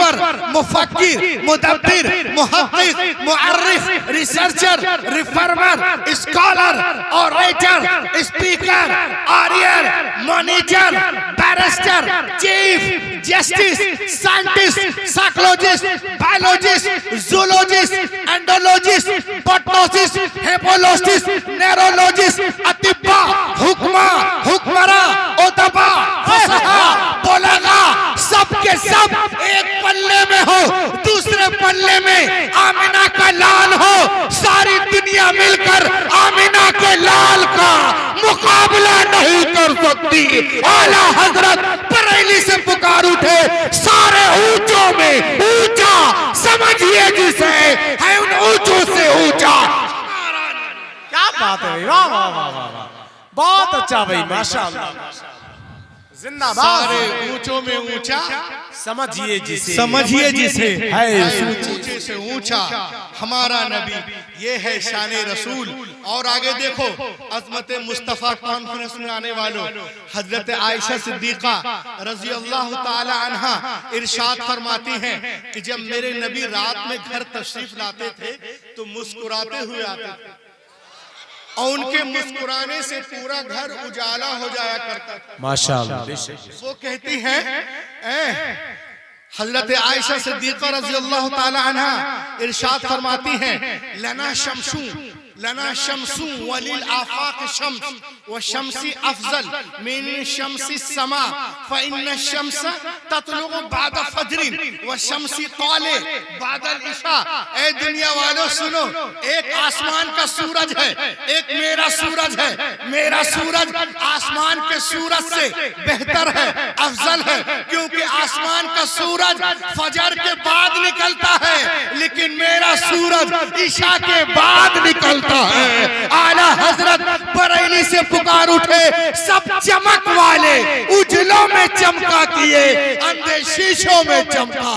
दानश्वर, मुफक्किर, मुदब्बिर, मुहद्दिस, मुअर्रिख, researcher, reformer, scholar, orator, speaker, ऑरियर, monitor, barrister, chief justice, scientist, psychologist, biologist, zoologist, Indologist, botanist, hepatologist, neurologist, अतिब्बा, हुक्मा, हुक्मरा, उदबा, फसहा, बुलगा, सब के सब एक पल्ले में हो, दूसरे पल्ले में आमिना का लाल हो। सारी दुनिया मिलकर आमिना के लाल का मुकाबला नहीं कर सकती। आला हजरत बरेली से पुकार उठे, सारे ऊंचों में ऊंचा समझिए जिसे है उन ऊंचों से ऊंचा। क्या बात है भाई, वाह वाह वाह वाह, बहुत अच्छा भाई, माशाअल्लाह, जिंदाबाद। सारे ऊंचों में ऊंचा समझिए जिसे, समझिए जिसे है ऊंचे से ऊंचा हमारा नबी। ये है शान रसूल। और आगे देखो, अज़मत मुस्तफ़ा कॉन्फ्रेंस में आने वालों हजरत आयशा सिद्दीक़ा रज़ी अल्लाह ताला अन्हा इरशाद फरमाती हैं कि जब मेरे नबी रात में घर तशरीफ लाते थे तो मुस्कुराते हुए आते थे और उनके मुस्कुराने से पूरा घर उजाला हो जाया करता था। माशाअल्लाह। वो कहती हैं, हजरत आयशा सिद्दीक़ा रज़ी अल्लाह ताला अन्हा इरशाद फरमाती हैं, लना शम्सू वलिल आफाक शम्स व शम्सी अफजल मिन शम्सी समा फ़इन्न शम्स ततलुगु बाद फज्रिन व शम्सी ताले बाद इशा। ए दुनिया वालों सुनो, एक आसमान का सूरज है, एक मेरा सूरज है। मेरा सूरज आसमान के सूरज से बेहतर है, अफजल है, क्योंकि आसमान का सूरज फजर के बाद निकलता है, लेकिन मेरा सूरज ईशा के बाद निकलता है। आला हजरत बरेली से पुकार उठे, सब चमक वाले उजलों में चमका किए, अंधे शीशों में चमका।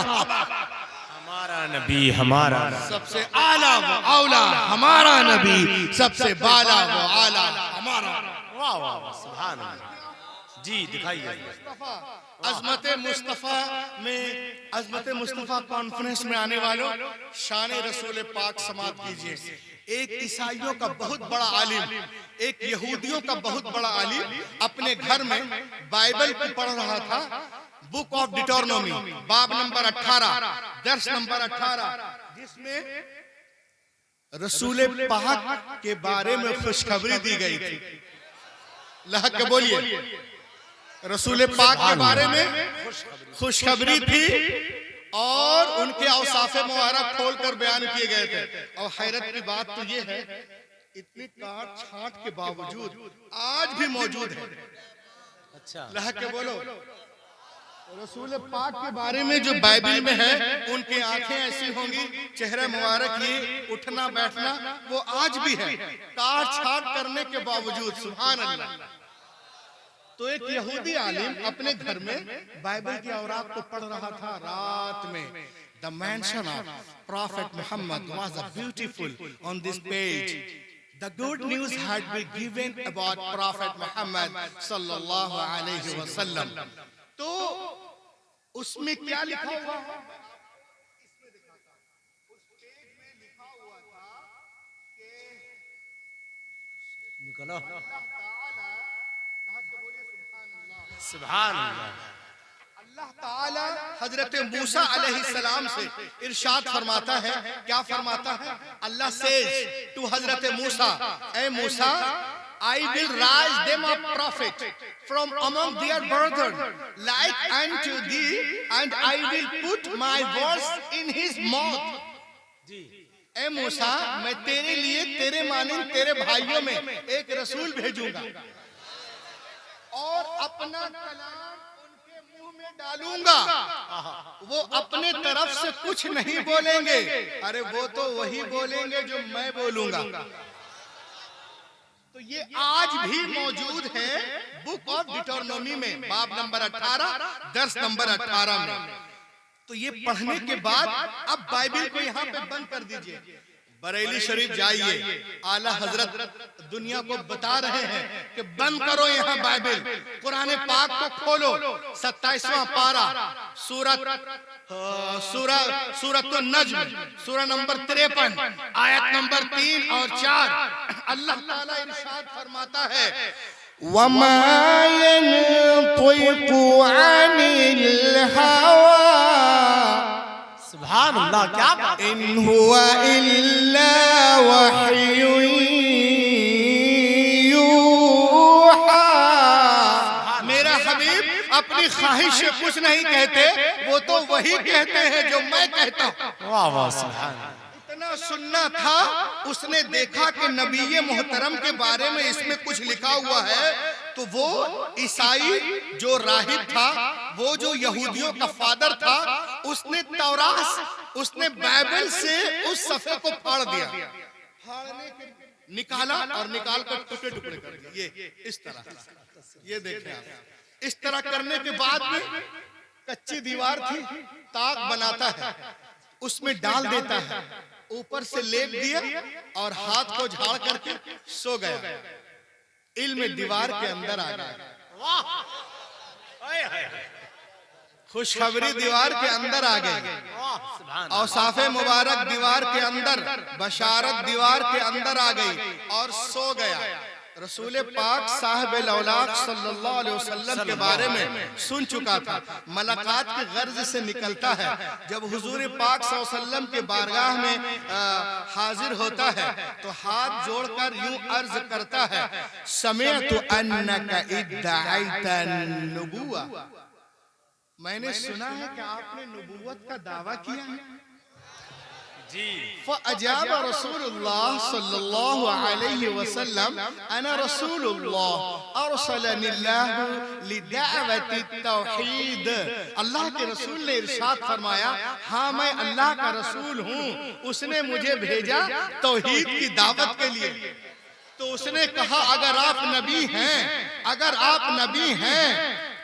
हमारा नबी, हमारा सबसे आला व औला हमारा नबी, सबसे बाला व आला हमारा। वाह वाह, सुभान अल्लाह जी। दिखाइए अज़मत मुस्तफ़ा में, अज़मत मुस्तफ़ा कॉन्फ्रेंस में आने वालों शान रसूल पाक समाप्त कीजिए। एक ईसाइयों का बहुत बड़ा आलिम, एक यहूदियों का बहुत बड़ा आलिम अपने घर में बाइबल को पढ़ रहा था, बुक ऑफ डिटोरनोमी बाब नंबर 18 दर्स नंबर 18, जिसमें रसूल पाक के बारे में खुशखबरी दी गई थी। लहक के बोलिए, रसूल पाक के बारे में खुशखबरी थी और उनके औसाफ़े मुबारक खोल कर बयान किए गए थे। और हैरत की बात तो ये है, इतनी काट छांट के बावजूद आज भी मौजूद है। अच्छा, लहक के बोलो, रसूल पाक के बारे में जो बाइबल में है, उनकी आंखें ऐसी होंगी, चेहरा मुबारक, ये उठना बैठना वो आज भी है, काट छांट करने के बावजूद। सुभान अल्लाह। तो एक यहूदी आलिम अपने घर में बाइबल की औरात को पढ़ रहा था रात में। The mention of Prophet Muhammad was beautiful on this page. The good news had been given about Prophet Muhammad sallallahu alaihi wasallam. तो उसमें क्या लिखा हुआ है? निकलो, सुभान अल्लाह। अल्लाह ताला हजरत मूसा अलैहिस्सलाम से इरशाद फरमाता है, क्या फरमाता है? Allah says to Hazrat Musa, A Musa, I will raise them up prophet from among their brethren like unto thee, and I will put my words in his mouth. ए मूसा, मैं तेरे लिए तेरे मानिंद तेरे भाइयों में एक रसूल भेजूंगा और अपना कलाम उनके मुंह में डालूंगा। वो अपने तरफ से कुछ नहीं बोलेंगे, अरे वो तो वही बोलेंगे जो मैं बोलूंगा। तो ये आज भी मौजूद है बुक ऑफ डिटोरनोमी में बाब नंबर 18 दर्स नंबर 18 में। तो ये पढ़ने के बाद अब बाइबल को यहाँ पे बंद कर दीजिए। बरेली शरीफ जाइए, आला हजरत दुनिया को बता रहे हैं कि बंद करो यहाँ बाइबल, कुरान पाक को खोलो। 27वां पारा सूरत नज्म, सूरा नंबर 53 आयत नंबर 3 और 4, अल्लाह ताला इरशाद फरमाता है, वमा यनतिकु अनिल हवा, सुभान अल्लाह, क्या बात, इन हुआ इल्ला वह्युन यूहा। मेरा हबीब अपनी ख्वाहिश से कुछ नहीं कहते, वो तो वही कहते हैं जो मैं कहता हूँ। वाह वाह, सुभान। इतना सुनना था, उसने देखा कि नबी मोहतरम के बारे में इसमें कुछ लिखा हुआ है, तो वो ईसाई जो राहिब था, वो जो यहूदियों का फादर था, उसने तौरात, उसने बाइबल से उस सफ़े को फाड़ दिया, फाड़ने के निकाला और निकाल कर टुकड़े टुकड़े कर दिए। ये इस तरह, ये देखें आप, इस तरह करने के बाद में कच्ची दीवार थी, ताक बनाता है, उसमें डाल देता है, ऊपर से लेप दिया और हाथ को झाड़ करके सो गया। इल्म दीवार के अंदर आ गया। खुशखबरी दीवार के अंदर आ गई, औसाफे मुबारक दीवार के अंदर, बशारत दीवार के अंदर आ गई और सो गया। रसूल पाक साहब औलाद सल्लल्लाहु अलैहि वसल्लम के बारे में सुन चुका था, मुलाकात के गर्ज से निकलता है। जब हुजूर पाक सल्लल्लाहु अलैहि वसल्लम के बारगाह में हाजिर होता है तो हाथ जोड़कर यूं अर्ज करता है, समिअतु अन्नका इद्दअइता नबुव्वा, मैंने सुना है कि आपने नबूवत का दावा किया है। फ़अजाब रसूलुल्लाह सल्लल्लाहु अलैहि वसल्लम, अना रसूलुल्लाह अरसलनिल्लाहु लिदअवति तौहीद। अल्लाह के रसूल ने इरशाद फरमाया, हाँ मैं अल्लाह का रसूल हूँ, उसने मुझे भेजा तौहीद की दावत के लिए। तो उसने कहा, अगर आप नबी हैं, अगर आप नबी हैं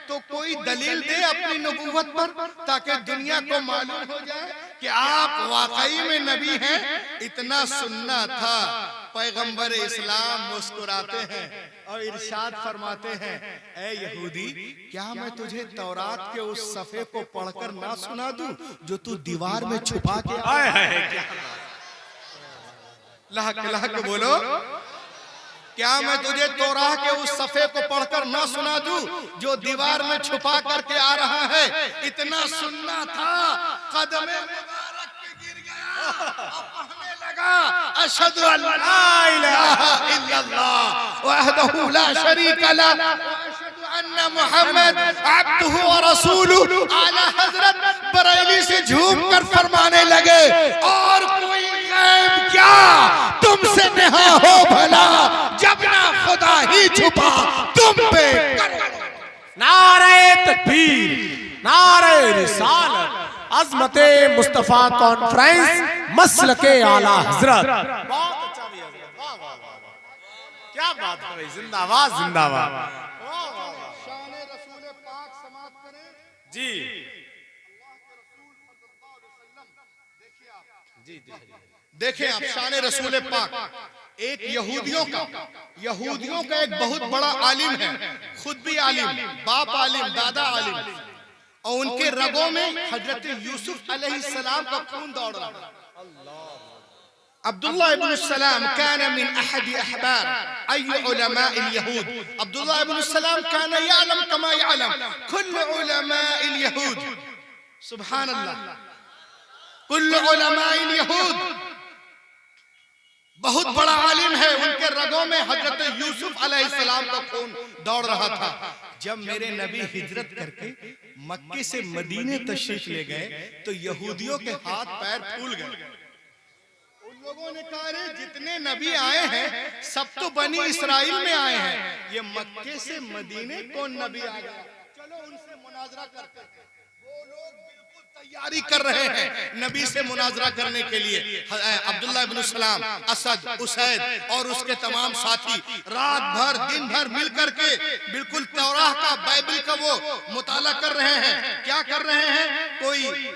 तो कोई दलील दे अपनी नबूवत पर, ताकि दुनिया को मालूम हो जाए कि आप वाकई में नबी हैं। इतना सुनना था। पैगंबर इस्लाम मुस्कुराते हैं और इरशाद फरमाते हैं, ए यहूदी, क्या मैं तुझे तौरात के उस सफ़े को पढ़कर ना सुना दूं जो तू दीवार में छुपा के आया है? लहक बोलो, क्या मैं तुझे तौराह के उस सफ़े को पढ़कर ना सुना दूं जो दीवार में छुपा करके आ रहा है? इतना सुनना था, कदमे मुबारक पे गिर गया और कहने लगा, अशहदु अल्ला इलाहा इल्लल्लाह वहदहु ला शरीका लह व अशहदु अन्ना मुहम्मद अब्दुहु व रसूलुहु। आला हजरत बरेली से झूम कर फरमाने लगे, और कोई गैब क्या तुमसे नेहा हो भला, जब ना खुदा ही छुपा तुम पे। नारे तकबीर, नारे रिसालत, अज़मते मुस्तफा कॉन्फ्रेंस, मसलके आला हजरत। बहुत अच्छा भैया, वाह वाह वाह, क्या बात है भाई, जिंदाबाद जिंदाबाद। शान रसूल पाक समाप्त करें जी देखें आप, शान रसूल पाक एक यहूदियों का एक बहुत बड़ा आलिम है, खुद भी आलिम, बाप आलिम, दादा आलिम, और उनके रगों में हजरत यूसुफ अलैहिस्सलाम का खून दौड़ रहा है। अब्दुल्लाह इब्न सलाम कान मिन अहद अहबार अय उलमाए यहूद। अब्दुल्लाह इब्न सलाम कान यअलम कमा यअलम कुल्लु उलमाए यहूद। सुभान अल्लाह, कुल्लु उलमाए यहूद, बहुत बड़ा आलिम है। उनके रगों में हजरत यूसुफ अलैहिस्सलाम का खून दौड़ रहा था। जब मेरे नबी हिजरत करके मक्के से मदीने तशरीफ ले गए तो यहूदियों के हाथ पैर फूल गए। उन लोगों ने कहा, अरे जितने नबी आए हैं सब तो बनी इसराइल में आए हैं, ये मक्के से मदीने कौन नबी आ गया? चलो उनसे मुनाजरा करते हैं। वो लोग बिल्कुल तैयारी कर रहे हैं नबी से मुनाजरा करने के लिए। अब्दुल्लाह इब्न सलाम, असद, उसैद और उसके तमाम साथी रात भर दिन भर मिल करके बिल्कुल तौराह का, बाइबल का वो मुताला कर रहे हैं। क्या कर रहे हैं?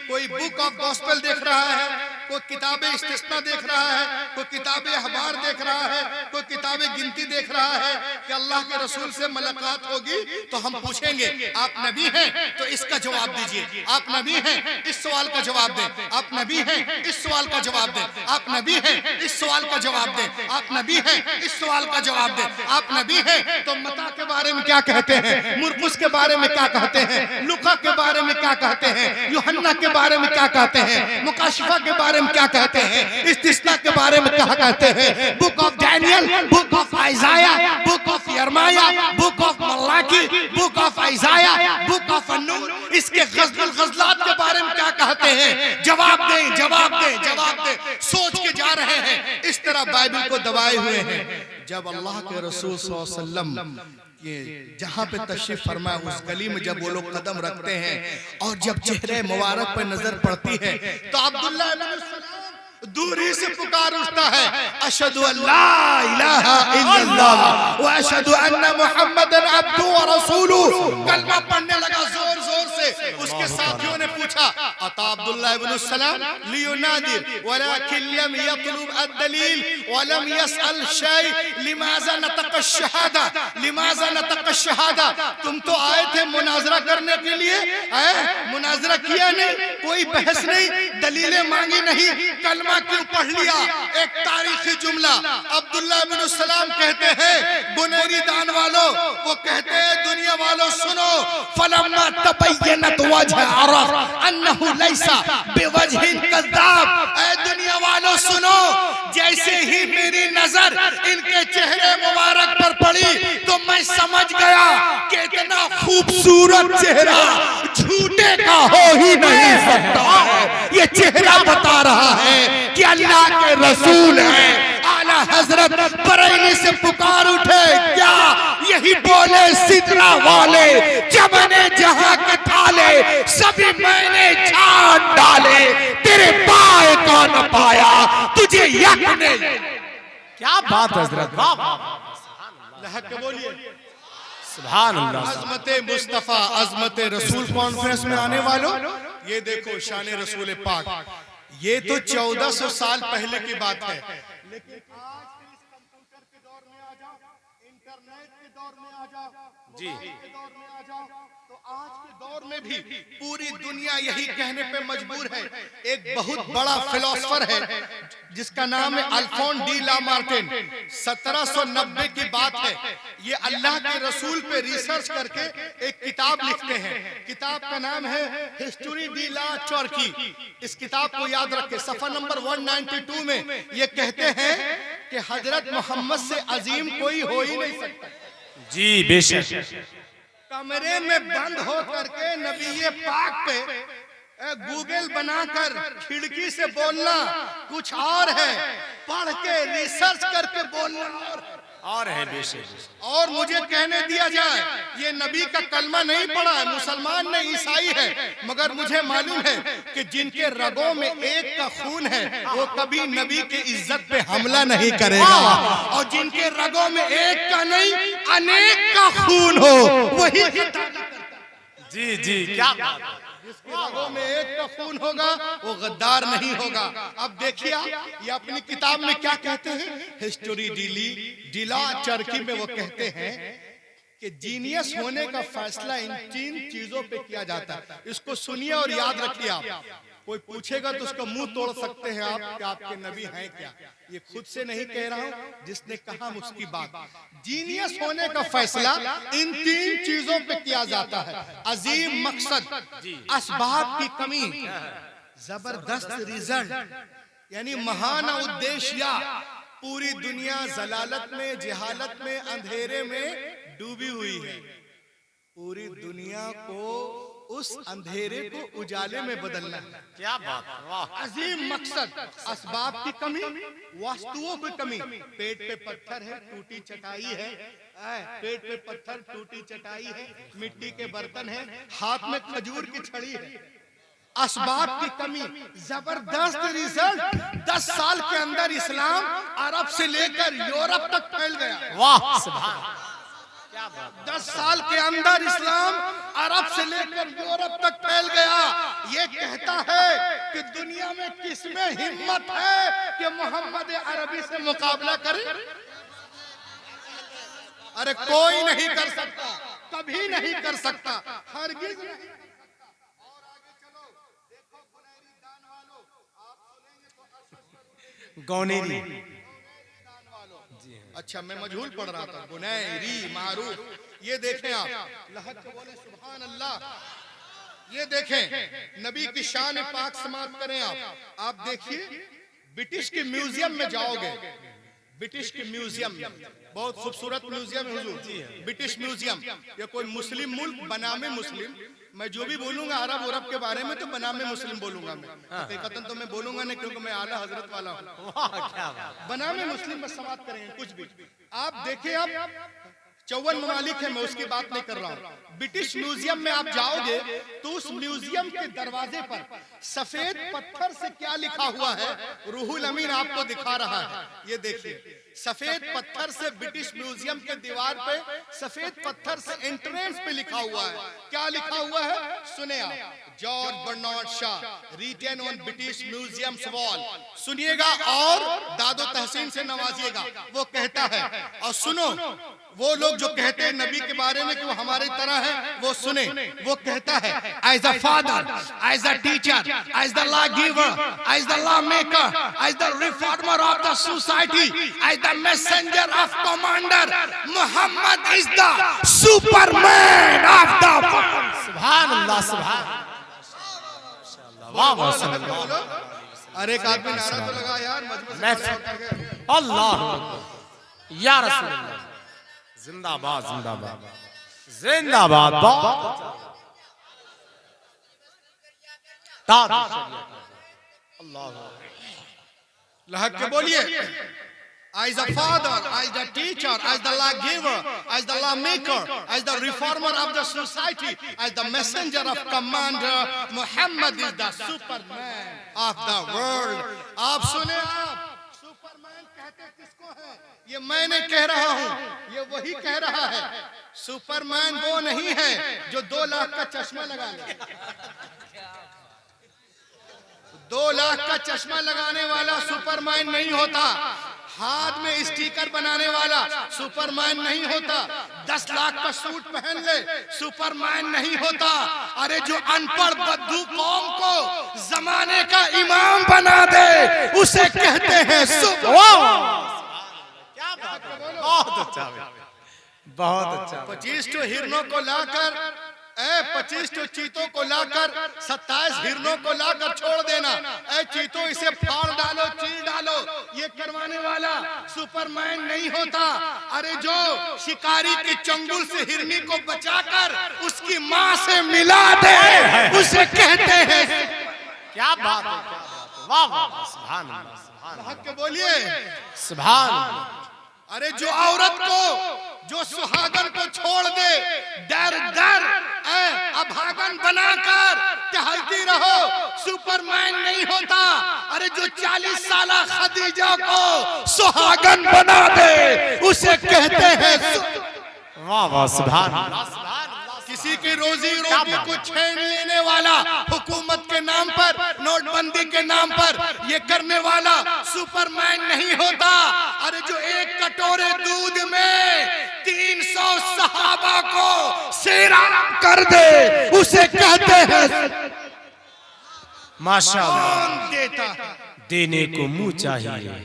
कोई बुक ऑफ गॉस्पेल देख रहा है, कोई किताब इस्तिस्ना देख रहा है, कोई किताब अखबार देख रहा है, कोई किताब गिनती देख रहा है कि अल्लाह के रसूल से मुलाकात होगी, तो हम पूछेंगे आप नबी हैं तो इसका जवाब दीजिए, आप नबी हैं इस सवाल का जवाब दें, आप नबी हैं इस सवाल का जवाब दें, आप नबी हैं इस सवाल का जवाब दें, आप नबी हैं इस सवाल का जवाब दें, आप नबी हैं तो मता के बारे में क्या कहते हैं, मुरकुस के बारे में क्या कहते हैं, लुका के बारे में क्या कहते हैं, यूहन्ना के बारे में क्या कहते हैं, मुकाशिफा के बारे में क्या कहते हैं, इस्तिस्ना के बारे में क्या कहते हैं, book of Daniel, book of Isaiah, book of यर्माया, बुक ऑफ मलाकी, book of Isaiah, book of अन्नूर, इसके गज़लात के बारे में क्या कहते हैं, जवाब दें, जवाब दें, जवाब दें, सोच के जा रहे हैं। इस तरह बाइबल को दबाए हुए हैं। जब अल्लाह के रसूल सल्लल्लाहु अलैहि वसल्लम ये जहाँ पे तशरीफ फरमाया उस गली में जब वो लोग कदम रखते हैं और जब चेहरे मुबारक पर नजर पड़ती है तो अब्दुल्लाह इब्न सलाम दूर ही से पुकार उठता है, अशहदु अल्ला इलाहा इल्लल्लाह व अशहदु अन्ना मुहम्मदन अब्दुहु व रसूलुहु। कलमा पढ़ने लगा जोर जोर से। उसके साथियों ने पूछा, अता अब्दुल्लाह इब्न सलाम लियुनादिर वलाकिन लम यतलुब अद-दलील व लम यसअल शै लिमाज़ा नतक़ अश-शहादा, लिमाज़ा नतक़ अश-शहादा। तुम तो आए थे मुनाजरा करने के लिए, मुनाजरा किया नहीं, कोई बहस नहीं, दलीलें मांगी नहीं, कलमा क्यों पढ़ लिया। एक तारीखी जुमला अब्दुल्लाह इब्न सलाम कहते हैं, बुनेरी दान वालों, वो कहते हैं दुनिया वालों सुनो, फलम्मा तबय्यनत वजह अरफ अन्नहु लैसा बिवजहिन कज़्ज़ाब। ऐ दुनिया वालों सुनो, जैसे ही मेरी नजर इनके चेहरे मुबारक पर पड़ी तो मैं समझ गया कि इतना खूबसूरत चेहरा झूठे का हो ही नहीं सकता। ये चेहरा बता रहा है कि अल्लाह के रसूल हैं। आला हजरत बरेली से पुकार उठे, क्या यही बोले सिदरा वाले, जमाने जहां के थाले सभी मैंने छान डाले, तेरे पाए का न पाया तुझे यक ने। क्या बात हजरत, वाह लहक के बोलिए सुभान अल्लाह। अज़मते मुस्तफा, अज़मते रसूल कॉन्फ्रेंस में आने वालों, ये देखो शान रसूल पाक, ये तो 1400 साल पहले की बात है, लेकिन आज के इस कंप्यूटर के दौर में आ जाओ, इंटरनेट के दौर में आ जाओ, जी के दौर में आ जाओ, तो आज के दौर में भी पूरी दुनिया यही कहने पे मजबूर है। एक बहुत बड़ा फिलोसफर है जिसका नाम है अल्फोंस डी ला मार्टिन। 1790 की बात है। ये अल्लाह के रसूल पे रिसर्च करके एक किताब लिखते हैं। किताब का नाम है हिस्ट्री डी ला टर्की। इस किताब को याद रखें, सफा नंबर 192 में ये कहते हैं कि हजरत मोहम्मद से अजीम कोई हो ही नहीं सकता। जी बेशक। कमरे में बंद हो करके नबी पाक पे गूगल बनाकर खिड़की से बोलना कुछ और है, पढ़ के रिसर्च करके बोलना और है बेशक। और मुझे कहने दिया जाए ये नबी का कलमा नहीं पढ़ा है, मुसलमान ने, ईसाई है, मगर मुझे मालूम है कि जिनके रगों में एक का खून है वो कभी नबी की इज्जत पे हमला नहीं करेगा, और जिनके रगों में एक का नहीं अनेक का खून हो वही। जी जी क्या बात, जिसके रगों में एक का खून होगा वो गद्दार नहीं होगा। अब देखिए ये अपनी किताब में क्या कहते हैं, हिस्ट्री डीला टर्की में वो कहते हैं कि जीनियस होने का फैसला इन 3 चीजों पे किया जाता है। इसको सुनिए और याद रखिए। आप कोई पूछेगा तो उसका मुंह तोड़ सकते हैं आप कि आपके नबी हैं क्या। ये खुद से नहीं कह रहा हूं, जिसने कहा उसकी बात। जीनियस होने का फैसला इन 3 चीजों पे किया जाता है। अजीम मकसद, असबाब की कमी, जबरदस्त रिजल्ट, यानी महान उद्देश्य। पूरी दुनिया जलालत में, जहालत में, अंधेरे में डूबी हुई है। पूरी दुनिया को उस अंधेरे को उजाले में बदलना है। क्या बात, वाह। अजीम मकसद, असबाब की कमी, वस्तुओं की कमी। पेट पे पत्थर है, टूटी चटाई है, पेट पे पत्थर, टूटी चटाई है, मिट्टी के बर्तन है, हाथ में खजूर की छड़ी है। असबाब की कमी, जबरदस्त रिजल्ट। 10 साल के अंदर इस्लाम अरब से लेकर यूरोप तक फैल गया। वाह सुभान, 10 साल के अंदर इस्लाम अरब से लेकर यूरोप तक फैल गया। ये कहता है कि दुनिया में किसमें हिम्मत है कि मोहम्मद अरबी से मुकाबला करे? अरे कोई नहीं कर सकता, कभी नहीं कर सकता, हरगिज नहीं कर सकता। और आगे चलो, देखो गुनैरी दान वालों, आप सुनेंगे तो गौनेरी। अच्छा, मैं मजहूल पढ़ रहा था, गुनैरी मारूफ। ये देखें आप, लहज को बोले सुभान अल्लाह। ये देखें, नबी की शान पाक समाप्त करें आप देखिए, ब्रिटिश के म्यूजियम में जाओगे, ब्रिटिश के म्यूजियम में, बहुत खूबसूरत म्यूजियम है हुजूर, ब्रिटिश म्यूजियम। ये कोई मुस्लिम मुल्क, बनामे मुस्लिम, मैं जो भी बोलूंगा अरब उरब के बारे में तो बनामे मुस्लिम बोलूंगा मैं, हकीकतन तो मैं बोलूंगा नहीं, क्योंकि मैं आला हजरत वाला हूँ। बनामे मुस्लिम में समाप्त करेंगे कुछ भी। आप देखिए, आप 54 ममालिक है, मैं उसकी बात नहीं कर रहा हूँ। ब्रिटिश म्यूजियम में आप जाओगे तो उस म्यूजियम के दरवाजे पर सफेद पत्थर से क्या लिखा हुआ है, रूहुल अमीन आपको दिखा रहा है। ये देखिए, सफेद पत्थर से ब्रिटिश म्यूजियम के दीवार पे सफेद पत्थर से एंट्रेंस पे लिखा हुआ है। क्या लिखा हुआ है सुने आप, George Bernard Shaw, written on British Museum wall. सुनिएगा और दादो तहसीन से नवाजिएगा। वो कहता है, और सुनो, वो लोग जो कहते हैं नबी के बारे में कि वो हमारी तरह है, वो सुने। वो कहता है, as a father, as a teacher, as the law giver, as the law maker, as the reformer of the society, as the messenger of commander, Muhammad is the superman of the world. सुभान अल्लाह, सुभान अल्लाह। अरे एक आदमी नारा तो लगा यार, अल्लाह या रसूल अल्लाह, जिंदाबाद जिंदाबाद जिंदाबाद। अल्लाह लहक के बोलिए, as a father, as the teacher, as the law giver, as the law maker, as the reformer of the society, as the messenger of commander, Muhammad is the superman of the world। आप सुने, आप Superman कहते किसको है? ये मैं नहीं कह रहा हूँ, ये वही कह रहा है। सुपरमैन वो नहीं है जो 2 लाख का चश्मा लगा ले। 2 लाख का चश्मा लगाने वाला सुपरमैन नहीं होता। हाथ में स्टिकर बनाने वाला सुपरमैन नहीं होता। 10 लाख का सूट पहन ले, सुपरमैन नहीं होता। अरे जो अनपढ़ बद्दू कौम को जमाने का इमाम बना दे, उसे कहते हैं सुपरमैन। बहुत अच्छा, बहुत अच्छा। 25 हिरनों को लाकर, 25 चीतों को लाकर, 27 हिरनों को लाकर छोड़ देना। चीतों इसे फाड़ डालो, चीर डालो, ये करवाने वाला सुपरमैन नहीं होता। अरे जो शिकारी के चंगुल से हिरनी को बचाकर उसकी माँ से मिला दे, उसे कहते हैं। क्या बात है, वाह वाह, सुभान अल्लाह, सुभान हक के बोलिए सुभान। अरे जो औरत को, जो सुहागन को छोड़ दे, डर डर अभागन बनाकर टहलती रहो, सुपरमैन नहीं होता। अरे जो 40 साला खदीजा को सुहागन बना दे, उसे कहते हैं। वाह वाह, सुभान। किसी की रोजी रोटी को छीन लेने वाला, हुकूमत के नाम पर, नोटबंदी के नाम पर ये करने वाला सुपरमैन नहीं होता। अरे जो 1 कटोरे दूध में 300 सहाबा को सैराब कर दे, उसे कहते हैं। माशाअल्लाह, कौन देता है? देने को मुंह चाहिए।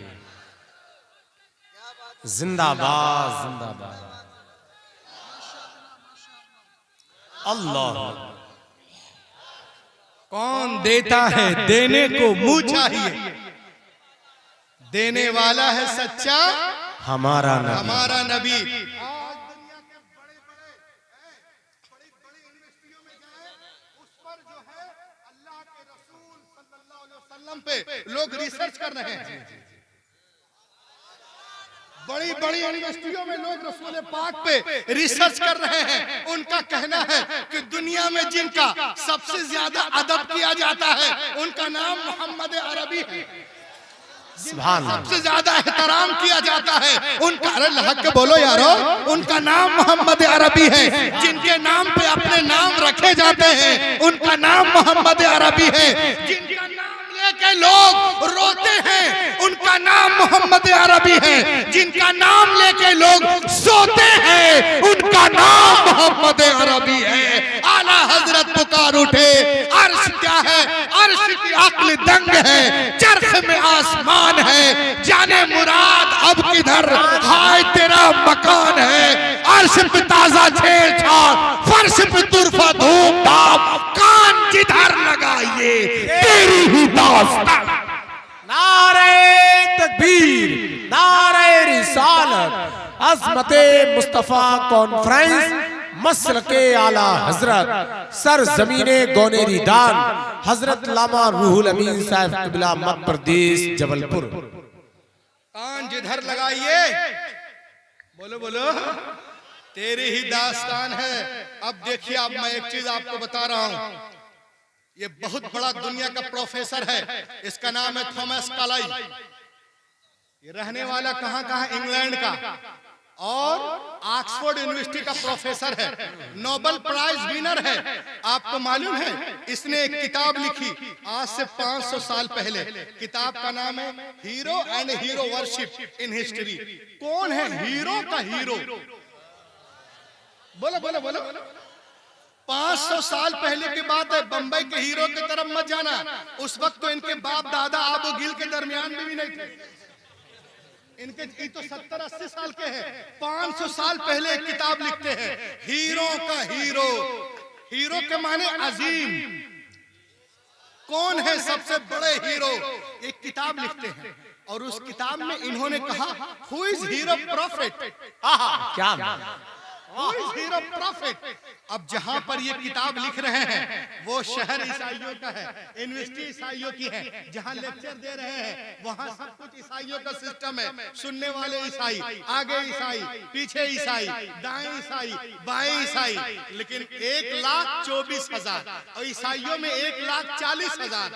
जिंदाबाद जिंदाबाद। अल्लाह, कौन देता है? देने को मुंह चाहिए। देने वाला है सच्चा हमारा नबी। हमारा नबी। आज दुनिया के बड़ी यूनिवर्सिटियों में जाए, उस पर जो है अल्लाह के रसूल सल्लल्लाहु अलैहि वसल्लम पे लोग रिसर्च कर रहे हैं। बड़ी यूनिवर्सिटियों में लोग रसूल पाक पे रिसर्च कर रहे हैं। उनका कहना है कि दुनिया में जिनका सबसे ज्यादा अदब किया जाता है, उनका नाम मोहम्मद अरबी है। सुभान अल्लाह। सबसे ज्यादा एहतराम किया जाता है उनका, अरे हक के बोलो यारो, उनका नाम मोहम्मद अरबी है। जिनके नाम पे अपने नाम रखे जाते हैं उनका नाम मोहम्मद अरबी है। जिनका नाम लेके लोग रोते हैं उनका नाम मोहम्मद अरबी है। जिनका नाम लेके लोग सोते हैं उनका नाम मोहम्मद अरबी है। आला हजरत पुकार उठे, अर्श क्या है, अर्श की अक्ल दंग है, चरख में आसमान है, जाने मुराद अब किधर हाय तेरा मकान है। अर्श पे ताजा छेड़छाड़, फर्श पे तुरफा धूम धाम, कान जिधर लगाइए तेरी ही दास्तान। नारे तकबीर, नारे रिसालत, अज़मते मुस्तफा कॉन्फ्रेंस, मसलके आला हजरत, सर जमीने गोनेरी दान, हजरत लामा रूहुल अमीन साहब किबला मध्य प्रदेश जबलपुर। कान जिधर लगाइए, बोलो बोलो, तेरी ही दास्तान है। अब देखिए, अब मैं एक चीज आपको बता रहा हूं। ये बहुत बड़ा दुनिया का प्रोफेसर है, इसका नाम है थॉमस कालाई। ये रहने वाला कहाँ इंग्लैंड का, और ऑक्सफोर्ड यूनिवर्सिटी का प्रोफेसर है, नोबेल प्राइज विनर है। आपको मालूम है इसने एक किताब लिखी आज से 500 साल पहले। किताब का नाम है hero and hero worship in history. कौन है हीरो का हीरो? बोलो बोलो बोलो। 500 साल पहले की बात है। बंबई के हीरो की तरफ मत जाना, उस वक्त तो इनके बाप दादा आबू गिल के दरमियान में भी नहीं थे। इनके तो 70-80 साल के हैं। 500 साल पहले एक किताब लिखते हैं, हीरो का हीरो। हीरो के माने अजीम, कौन है सबसे बड़े हीरो, एक किताब लिखते हैं। और उस किताब में इन्होंने कहा, हु इज हीरो प्रॉफिट। क्या हीरो प्रॉफिट। अब जहां पर ये किताब लिख रहे हैं वो शहर ईसाइयों का है, यूनिवर्सिटी ईसाइयों की है। जहां लेक्चर दे रहे हैं वहां सब कुछ ईसाइयों का सिस्टम है। सुनने वाले ईसाई, आगे ईसाई, पीछे ईसाई, दाएं ईसाई, बाएं ईसाई। लेकिन 1,24,000 और ईसाइयों में 1,40,000।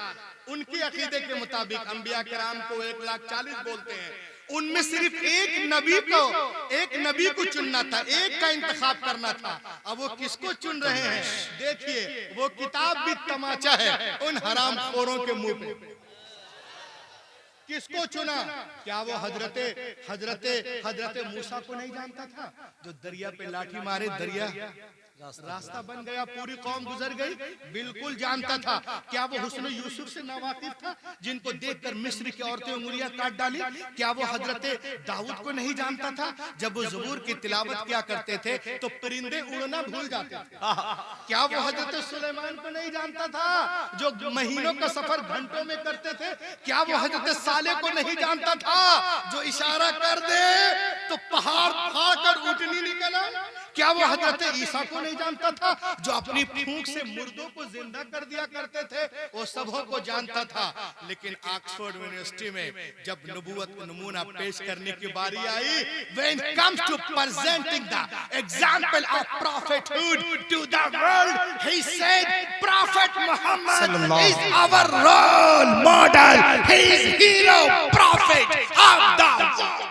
उनकी अकीदे के मुताबिक अंबिया किराम को 1,40,000 बोलते हैं। उनमें सिर्फ एक नबी को चुनना था, एक का इंतखाब करना था। अब वो किसको चुन रहे हैं? देखिए, वो किताब भी तमाचा है उन हरामखोरों के मुंह पे। किसको चुना? क्या वो हजरते मूसा को नहीं जानता था, जो दरिया पे लाठी मारे दरिया रास्ता बन गया, पूरी कौम गुजर गई? बिल्कुल जानता था। क्या वो हुस्न यूसुफ से नावाकिफ था, जिनको देखकर मिस्र की औरतें उंगलियां काट डाली? क्या वो हजरत दाऊद को नहीं जानता था, जब वो ज़बूर की तिलावत किया करते थे तो परिंदे उड़ना भूल जाते थे? क्या वो हजरत सुलेमान को नहीं जानता था, जो महीनों का सफर घंटों में करते थे? क्या वो हजरत साले को नहीं जानता था, जो इशारा कर दे तो पहाड़ फाड़ कर ऊँटनी निकला? क्या वो हजरत ईसा को नहीं जानता था, जो अपनी फूंक से मुर्दों को जिंदा कर दिया करते थे? वो सबों को जानता था। लेकिन ऑक्सफोर्ड यूनिवर्सिटी में जब नबूवत का नमूना पेश करने की बारी आई, when it comes to presenting the example of prophethood to the world, he said Prophet Muhammad is our role model, he is hero prophet of the world।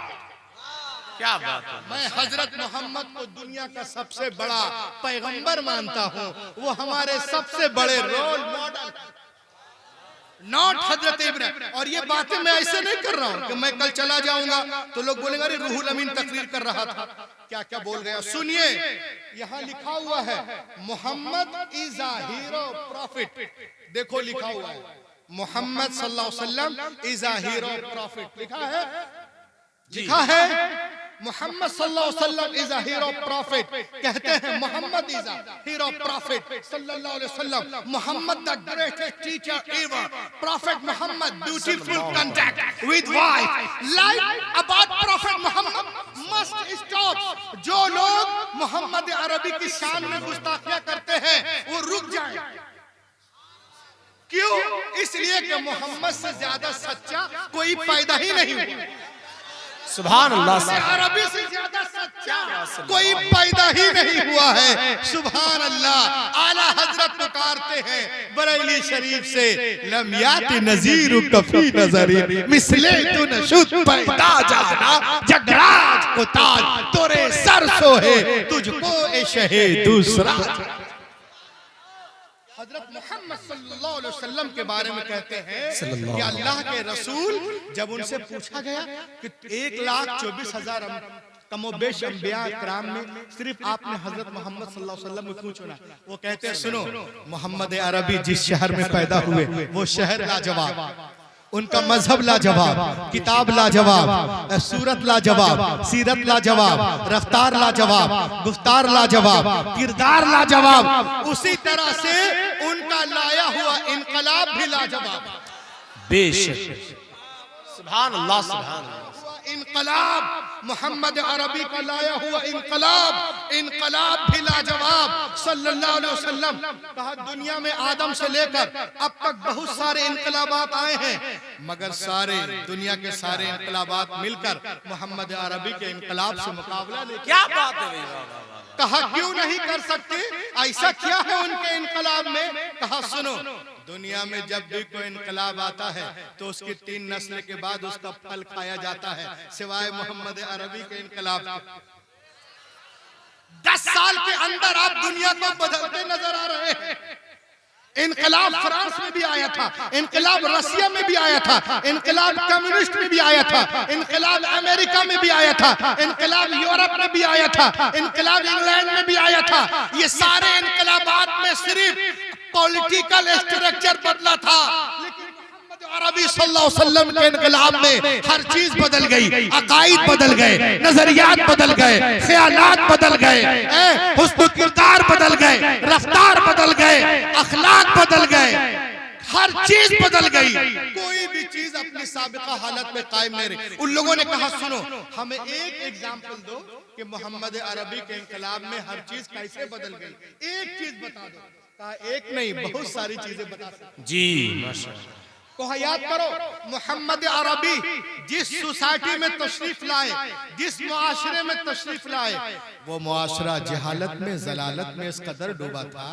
क्या बात है। मैं हजरत मोहम्मद को दुनिया का सबसे बड़ा पैगंबर मानता हूँ। वो हमारे सबसे बड़े रोल मॉडल, नॉट हजरत इब्राहिम। और ये बातें मैं ऐसे नहीं कर रहा हूँ कि मैं कल चला जाऊंगा तो लोग बोलेंगे अरे रूहुल अमीन तकरीर कर रहा था, क्या क्या बोल गया। सुनिए, यहाँ लिखा हुआ है Muhammad is a hero prophet. देखो लिखा हुआ है मोहम्मद सल्लल्लाहु अलैहि वसल्लम इज अ हीरो प्रॉफिट। लिखा है मोहम्मद सल्लल्लाहु अलैहि वसल्लम इज अ हीरो प्रॉफिट। कहते हैं Muhammad is a hero prophet सल्लल्लाहु अलैहि वसल्लम, Muhammad the greatest teacher ever, prophet Muhammad beautiful contact with wife, life about prophet Muhammad must stop. जो लोग मोहम्मद अरबी की शान में गुस्ताखियां करते हैं वो रुक जाएं। क्यों? इसलिए कि मोहम्मद से ज्यादा सच्चा कोई पैदा ही नहीं हुआ। सुभान अल्लाह। अरबी से ज्यादा सच्चा कोई पैदा ही नहीं हुआ है। सुभान अल्लाह। आला हजरत पुकारते हैं बरेली शरीफ से, लम याति नज़ीर कफी नज़री मिसले तू नशुद पैदा जाना, जगराज को ताज तोरे सर सोहे, तुझको ए शहे दूसरा। हजरत मोहम्मद सल्लल्लाहु अलैहि वसल्लम के बारे में कहते हैं कि अल्लाह के रसूल जब उनसे पूछा गया कि 1,24,000 कमोबेश अंबिया किराम में सिर्फ आपने हजरत मोहम्मद सल्लल्लाहु अलैहि वसल्लम को क्यों चुना? वो कहते हैं सुनो, मोहम्मद अरबी जिस शहर में पैदा हुए वो शहर लाजवाब, उनका मजहब लाजवाब, किताब लाजवाब, सूरत लाजवाब, सीरत लाजवाब, रफ्तार लाजवाब, गुफ्तार लाजवाब, किरदार लाजवाब, उसी तरह से उनका लाया हुआ इनकलाब भी लाजवाब। बेशक, सुभान अल्लाह, सुभान अल्लाह। इनकलाब, मोहम्मद अरबी का लाया हुआ इनकलाब भी लाजवाब सल्लल्लाहु अलैहि वसल्लम। कहा दुनिया में आदम से लेकर अब तक बहुत सारे इनकलाबात आए हैं, मगर सारे दुनिया के सारे इनकलाबात मिलकर मोहम्मद अरबी के इनकलाब से मुकाबला नहीं। क्या बात है भाई, कहा क्यों नहीं कर सकते? ऐसा क्या है उनके इनकलाब में? कहा सुनो, दुनिया में जब भी कोई इनकलाब आता है तो उसकी 3 नस्ल के बाद उसका फल खाया जाता है, सिवाय मोहम्मद अरबी के इनकलाब। 10 साल के अंदर आप दुनिया को बदलते नजर आ रहे हैं। इनकलाब फ्रांस में भी आया था, इनकलाब रसिया में भी आया था, इनकलाब कम्युनिस्ट में भी आया था, इनकलाब अमेरिका में भी आया था, इनकलाब यूरोप में भी आया था, इनकलाब इंग्लैंड में भी आया था। ये सारे इनकलाबात में सिर्फ पॉलिटिकल स्ट्रक्चर बदला था, लेकिन अरबी सल्लल्लाहु अलैहि वसल्लम के इनकलाब में हर चीज बदल गई। अकाईद बदल गए, नजरियात बदल गए, ख्यालात बदल गए, हुस्न किरदार बदल गए, रफ्तार बदल गए, अखलाक बदल गए, हर चीज बदल गई। कोई भी चीज अपनी साबिका हालत में कायम नहीं रही। उन लोगों ने कहा सुनो, हमें एक एग्जाम्पल दो कि मोहम्मद अरबी के इनकलाब में हर चीज कैसे बदल गई, एक चीज बता दो। कहा एक नहीं, बहुत सारी चीजें बता सकते जी, माशाअल्लाह। को याद करो, मोहम्मद अरबी जिस सोसाइटी में तशरीफ लाए, जिस मुआशरे में तशरीफ लाए, वो मुआशरा जहालत में, जलालत में इस कदर डूबा था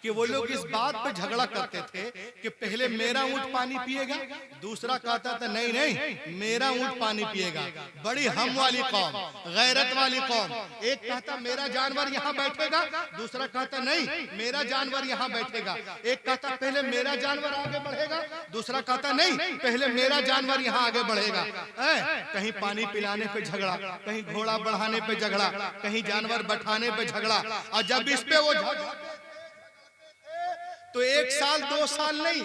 कि वो लोग इस बात पे झगड़ा करते थे कि पहले मेरा ऊंट पानी पिएगा, दूसरा कहता था नहीं नहीं मेरा ऊंट पानी पिएगा। बड़ी हम वाली कौम, गैरत वाली कौम। एक कहता मेरा जानवर यहाँ बैठेगा, दूसरा कहता नहीं मेरा जानवर यहाँ बैठेगा। एक कहता पहले मेरा जानवर आगे बढ़ेगा, दूसरा कहता नहीं पहले मेरा जानवर यहाँ आगे बढ़ेगा। कहीं पानी पिलाने पे झगड़ा, कहीं घोड़ा बढ़ाने पे झगड़ा, कहीं जानवर बैठाने पे झगड़ा। और जब इस पे वो तो 1 साल 2 साल नहीं,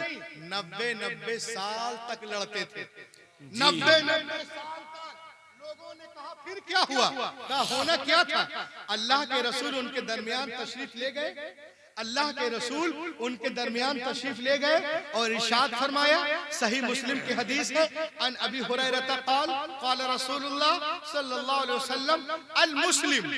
90 साल तक लड़ते थे। 90 साल तक लोगों ने कहा फिर क्या हुआ? कहा होना क्या था? अल्लाह के रसूल उनके दरमियान तशरीफ ले गए, अल्लाह के रसूल उनके दरमियान तशरीफ ले गए और इरशाद फरमाया, सही मुस्लिम की हदीस है, अन अबी हुरैरा क़ाल क़ाल रसूलुल्लाह सल्लल्लाहु अलैहि वसल्लम अल मुस्लिम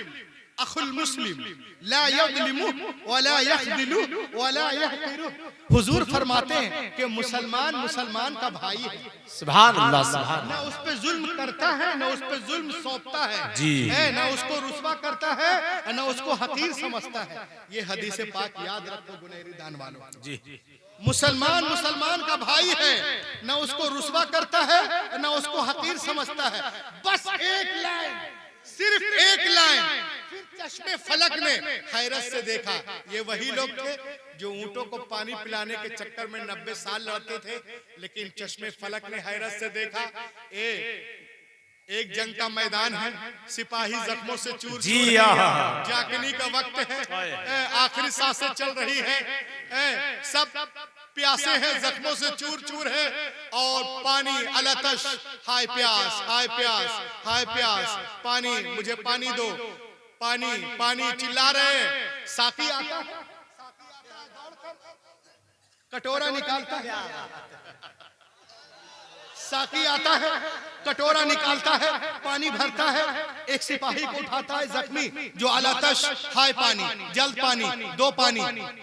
अखुल मुस्लिम ला यज़लिमु वला यख़दिलु वला यहक़िरु। हुजूर फरमाते हैं कि मुसलमान मुसलमान का भाई है। सुभान अल्लाह, सुभान। ना उस पे जुल्म करता है, ना उस पे जुल्म सौंपता है जी, ना उसको रुस्वा करता है, ना उसको हकीर समझता है। ये हदीस पाक याद रखो गुनहरी दान वालों जी। मुसलमान मुसलमान का भाई है, ना उसको रुस्वा करता है, ना उसको हकीर समझता है। बस एक लाइन, सिर्फ एक लाइन। फिर चश्मे फलक ने हैरत से देखा, ये वही लोग थे जो ऊंटों को पानी पिलाने के चक्कर में 90 साल लड़ते थे। लेकिन चश्मे फलक ने हैरत से देखा, एक जंग का मैदान है, सिपाही जख्मों से चूर चूर है, जागने का वक्त है, आखिरी सांसें चल रही है, सब प्यासे हैं, जख्मों से चूर चूर है, और पानी अलतश, हाय प्यास, हाय प्यास, हाय प्यास, पानी मुझे पानी दो, पानी पानी चिल्ला रहे हैं। साकी आता है, कटोरा निकालता है, साकी आता है, कटोरा निकालता है, पानी भरता है, एक सिपाही को उठाता है जख्मी जो अलतश, हाय पानी, जल्द पानी, दो पानी,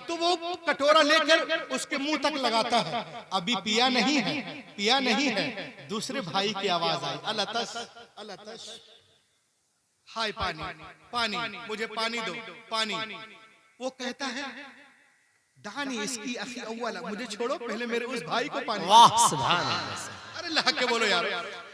तो वो कटोरा लेकर उसके मुंह तक लगाता है। अभी पिया नहीं है, पिया नहीं है। दूसरे भाई की आवाज आई, अलतश अलतश, हाय पानी, पानी मुझे पानी दो, पानी। वो कहता है दानी इसकी अखी अव्वला, मुझे छोड़ो पहले मेरे उस भाई को पानी। वाह सुभान अल्लाह, अरे अल्लाह के बोलो यार,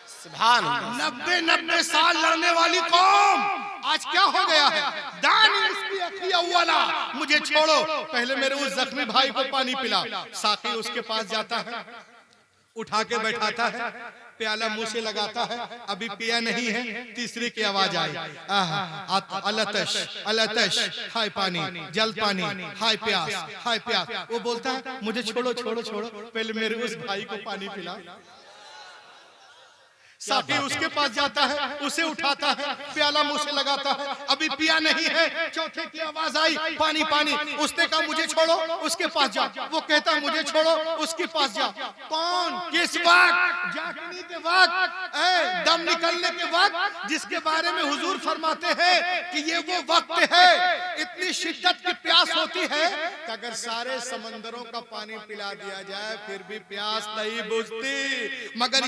सुभान अल्लाह। 90 साल लड़ने वाली कौम आज क्या हो गया है? दानी इसकी अखी अव्वला, मुझे छोड़ो पहले मेरे उस जख्मी भाई को पानी पिला। साकी उसके पास जाता है, उठा के बैठाता है, प्याला मुंह से लगाता है, अभी पिया नहीं है, तीसरी की आवाज आई, अलतश अलतश, हाय पानी, जल पानी, हाय प्यास, हाय प्यास। वो बोलता है मुझे छोड़ो छोड़ो छोड़ो पहले मेरे उस भाई को पानी पिला। साकी उसके पास जाता है, उसे उठाता है, प्याला मुंह से लगाता है, अभी पिया नहीं है, चौथे की आवाज आई, पानी पानी। उसने कहा मुझे छोड़ो उसके पास जा, वो कहता है मुझे छोड़ो उसके पास जा। कौन, किस वक्त? जागने के वक्त, दम निकलने के वक्त, जिसके बारे में हुजूर फरमाते हैं कि ये वो वक्त है, इतनी शिद्दत की प्यास होती है कि अगर सारे समंदरों का पानी पिला दिया जाए फिर भी प्यास नहीं बुझती। मगर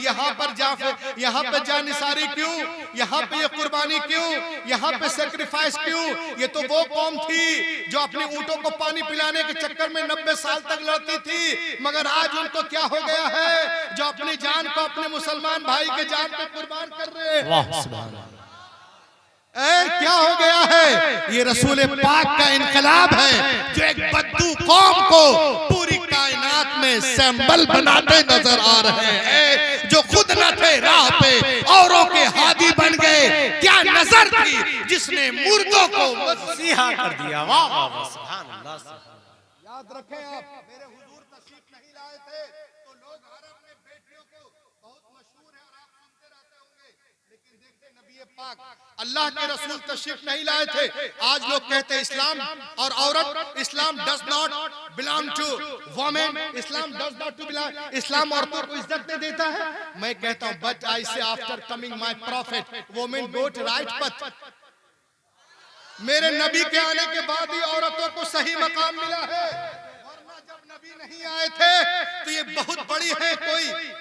यहाँ पे जानिसारी क्यों, यहाँ पे ये कुर्बानी क्यों, यहाँ पे सेक्रीफाइस क्यों? ये तो वो कौम थी जो अपने ऊंटों को पानी पिलाने के चक्कर में 90 साल तक लड़ती थी। मगर आज उनको क्या हो गया है, जो अपनी जान को अपने मुसलमान भाई के जान पे कुर्बान कर रहे हैं। वाह सुभान अल्लाह, क्या हो गया है? ये रसूल पाक का इनकलाब है जो एक बद्दू कौम को पूरी कायनात में सैंबल बनाते नजर आ रहे हैं, जो खुद न थे राह पे औरों के हादी बन गए। क्या नजर थी जिसने मुर्दों को मसीहा कर दिया। वाह वाह वाह सुभान अल्लाह। याद रखें आप, मेरे हुजूर तशरीफ नहीं लाए थे तो लोग अरब में बेटियों को, बहुत मशहूर है और आप सुनते रहते होंगे, लेकिन देखते नबी पाक अल्लाह के रसूल तशरीफ नहीं लाए थे। आज लोग कहते हैं इस्लाम और औरत, Islam does not belong to women, Islam does not to belong, इस्लाम औरतों को इज्जत नहीं देता है। मैं कहता हूं but I say after coming my prophet women got right path. मेरे नबी के आने के बाद ही औरतों को सही मकाम मिला है, वरना जब नबी नहीं आए थे तो ये बहुत बड़ी है।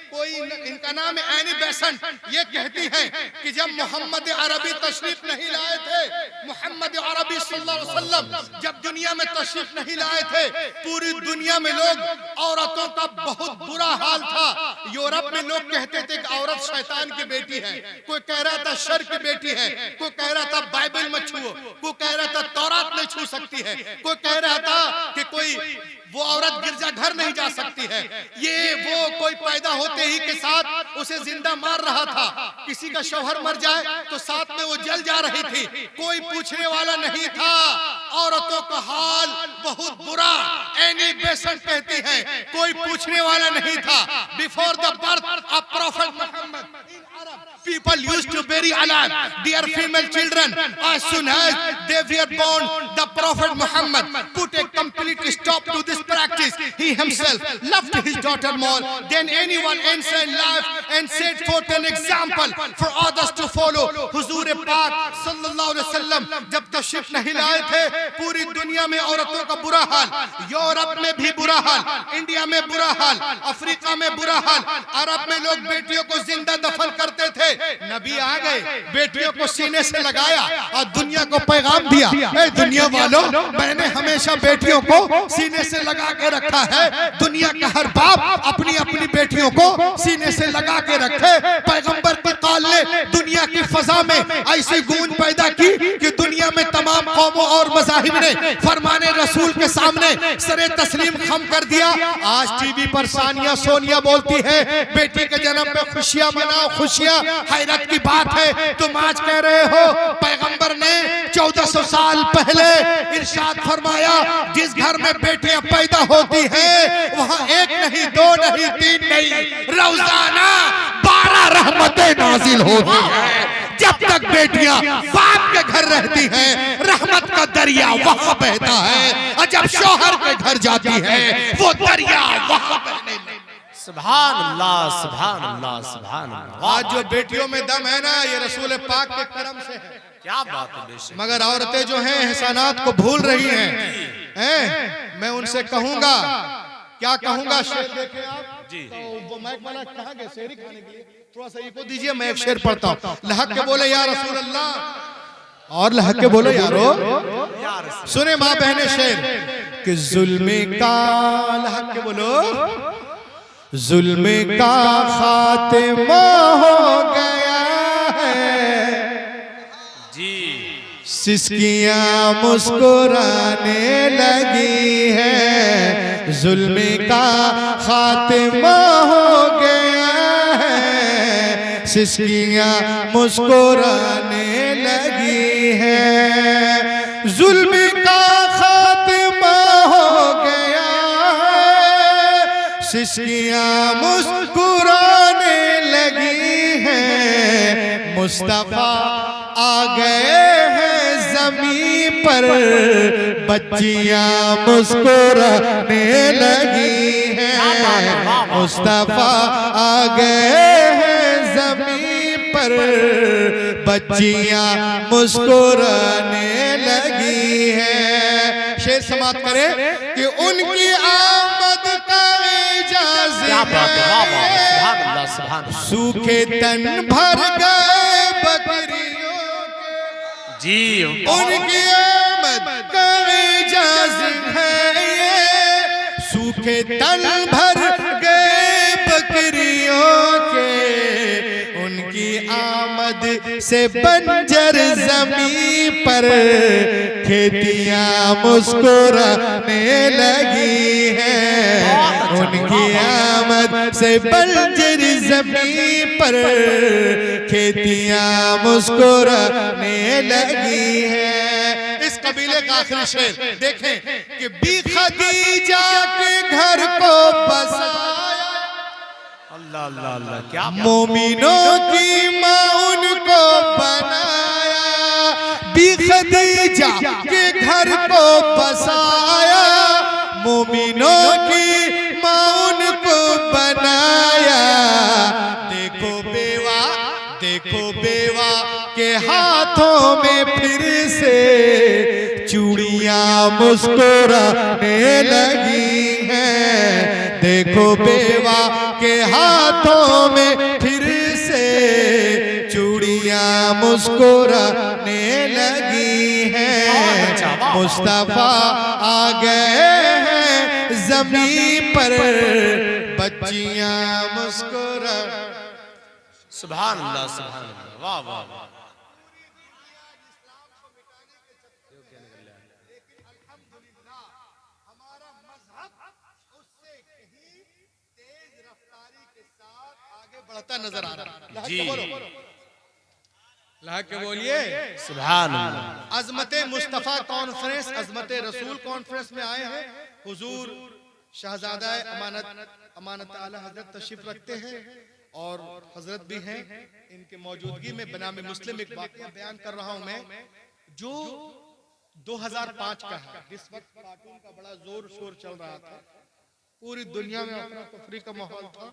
कोई इनका नाम है एनी बेसेंट, ये कहती है कि जब मोहम्मद अरबी तशरीफ नहीं लाए थे, मोहम्मद अरबी सल्लल्लाहु अलैहि वसल्लम जब दुनिया में तशरीफ नहीं लाए थे, पूरी दुनिया में लोग, औरतों का बहुत बुरा हाल था। यूरोप में लोग कहते थे कि औरत शैतान की बेटी है, कोई कह रहा था शर की बेटी है, कोई कह रहा था बाइबल मत छुओ, कोई कह रहा था तौरात नहीं छू सकती है, कोई कह रहा था कि कोई वो औरत गिरजा घर नहीं जा सकती है। ये वो कोई पैदा होते ही के साथ उसे जिंदा मार रहा था, किसी का शौहर मर जाए तो साथ में वो जल जा रही थी, कोई पूछने वाला नहीं था। औरतों का हाल बहुत बुरा, एनी बेसेंट कहती है कोई पूछने वाला नहीं था। Before the birth of prophet Muhammad people used to bury alive their female children. As soon as they were born, the Prophet Muhammad put a complete stop to this practice. He himself loved his daughter more than anyone else in life and set forth an example for others to follow. हुजूर पाक सल्लल्लाहु अलैहि वसल्लम जब तशरीफ नहीं लाए थे, पूरी दुनिया में औरतों का बुरा हाल, यूरोप में भी बुरा हाल, इंडिया में बुरा हाल, अफ्रीका में बुरा हाल, अरब में लोग बेटियों को जिंदा दफन करते थे। नबी आ गए, बेटियों को सीने से लगाया और दुनिया को पैगाम दिया, ए दुनिया वालों, मैंने हमेशा बेटियों को सीने से लगा के रखा है। दुनिया का हर बाप अपनी अपनी बेटियों को सीने से लगा के रखे। पैगंबर के काल ने दुनिया की फजा में ऐसी गूंज पैदा की कि दुनिया में तमाम कौमों और मज़ाहिब ने फरमाने रसूल के सामने सरे तस्लीम खम कर दिया। आज टीवी पर सानिया सोनिया बोलती है बेटी के जन्म पे खुशियां मनाओ, खुशियां, हैरत की बात है। तुम आज कह रहे हो पैगंबर ने 1400 साल पहले इरशाद फरमाया, जिस घर में बेटियां पैदा होती हैं वहां एक नहीं, दो नहीं, तीन नहीं, रोजाना 12 रहमतें नाजिल होती हैं। जब तक बेटियां बाप के घर रहती हैं, रहमत का दरिया वहां बहता है, और जब शौहर के घर जाती है वो दरिया वहां बहने लगता है। सुभान अल्लाह, सुभान अल्लाह, सुभान अल्लाह। आज जो बेटियों में दम है ना, ये रसूल पाक के करम से है। क्या बात है बेशक। मगर औरतें जो हैं एहसानात को भूल रही हैं। मैं उनसे कहूंगा, क्या कहूंगा, शेर देखें आप जी। तो वो माइक वाला कहाँ गए शेर खाने के लिए, थोड़ा सा इको दीजिए, मैं एक शेर पढ़ता हूँ। लहक के बोले या रसूल अल्लाह, और लहक के बोलो यारो। सुने माँ बहने शेर कि जुल्मे का, लहक के बोलो, जुल्मे का खातिमा हो गया है जी, सिसकियां मुस्कुराने लगी है। जुल्मे का खातिमा हो गया है, सिसकियां मुस्कुराने लगी है। जुल्मे का खातिमा हो गया है, सिसकियां मुस्कुराने लगी है। मुस्तफा आ गए हैं ज़मीं पर, बच्चियां मुस्कुराने लगी हैं। मुस्तफा आ गए हैं ज़मीं पर, बच्चियां मुस्कुराने लगी हैं। शेर समाप्त करें कि उनकी आमद का इजाज़त है, सूखे तन भर गए बकरियों जी, उनकी आमद का इजाज़त है ये, सूखे तन भर गए बकरियों के। उनकी आमद से बंजर ज़मीं पर खेतियां मुस्कुराने लगी हैं। उनकी आमद से बंजर ज़मीं पर खेतियां मुस्कुराने लगी है। इस कबीले का आखिरी शेर देखें कि बी खदीजा के घर को बसाया, अल्लाह अल्लाह अल्लाह, क्या मोमिनों की माँ उनको बनाया। बी खदीजा के घर को बसाया, मोमिनों की माँ उनको बनाया। देखो बेवा, देखो बेवा के हाथों में फिर से चूड़ियां मुस्कुराने लगी हैं। देखो बेवा के हाथों में फिर से चूड़ियां मुस्कुराने लगी हैं। मुस्तफा आ गए हैं ज़मीं पर, बच्चियां मुस्कुरा। सुभान अल्लाह, सुभान अल्लाह, वाह वाह वाह। बढ़ता नजर आ रहा जी, ला के बोलिए सुभान अल्लाह। अज़मते मुस्तफ़ा कॉन्फ्रेंस, अज़मते रसूल कॉन्फ्रेंस में आए हैं। हुजूर शहजादा अमानत आला हजरत तशरीफ रखते हैं और हजरत भी हैं। इनके मौजूदगी में बनाम मुस्लिम एक वाक़या बयान कर रहा हूं मैं, जो 2005 का है। जिस वक्त कार्टून का बड़ा जोर शोर चल रहा था, पूरी दुनिया में अफरा तफरी का माहौल था।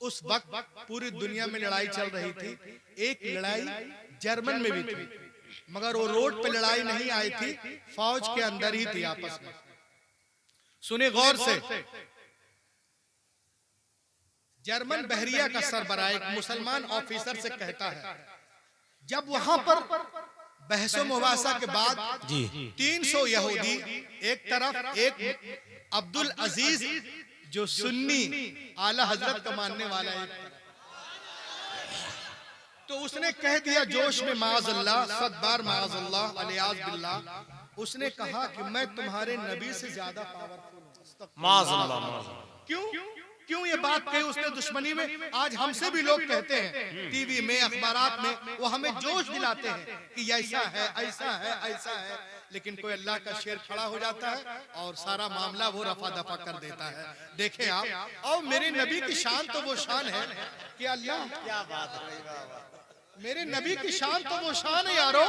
उस वक्त पूरी दुनिया में लड़ाई चल रही थी। एक लड़ाई जर्मन में भी थी, मगर वो रोड पे लड़ाई नहीं आई थी, फौज के अंदर ही थी आपस में। सुने गौर से, जर्मन बहरिया का सरबराह एक मुसलमान ऑफिसर से कहता है, जब वहां पर बहसो मुबासा के बाद 300 यहूदी एक तरफ, एक अब्दुल अजीज जो सुन्नी आला हजरत का मानने वाला है, तो उसने कह दिया जोश में माज़अल्लाह, सदबार माज़अल्लाह, अलियाज़ बिल्लाह, उसने कहा कि मैं तुम्हारे नबी से ज्यादा पावरफुल हूं। माज़अल्लाह, क्यों ये बात कही उसने दुश्मनी में? आज हमसे भी लोग कहते हैं टीवी में, अखबारात में, वो हमें जोश दिलाते हैं कि ऐसा है, ऐसा है, ऐसा है, लेकिन कोई अल्लाह का शेर खड़ा हो जाता है और सारा मामला वो रफा दफा कर देता है। देखें आप, और मेरे नबी की शान तो वो शान है कि अल्लाह, क्या बात है, मेरे नबी की शान तो वो शान है यारो,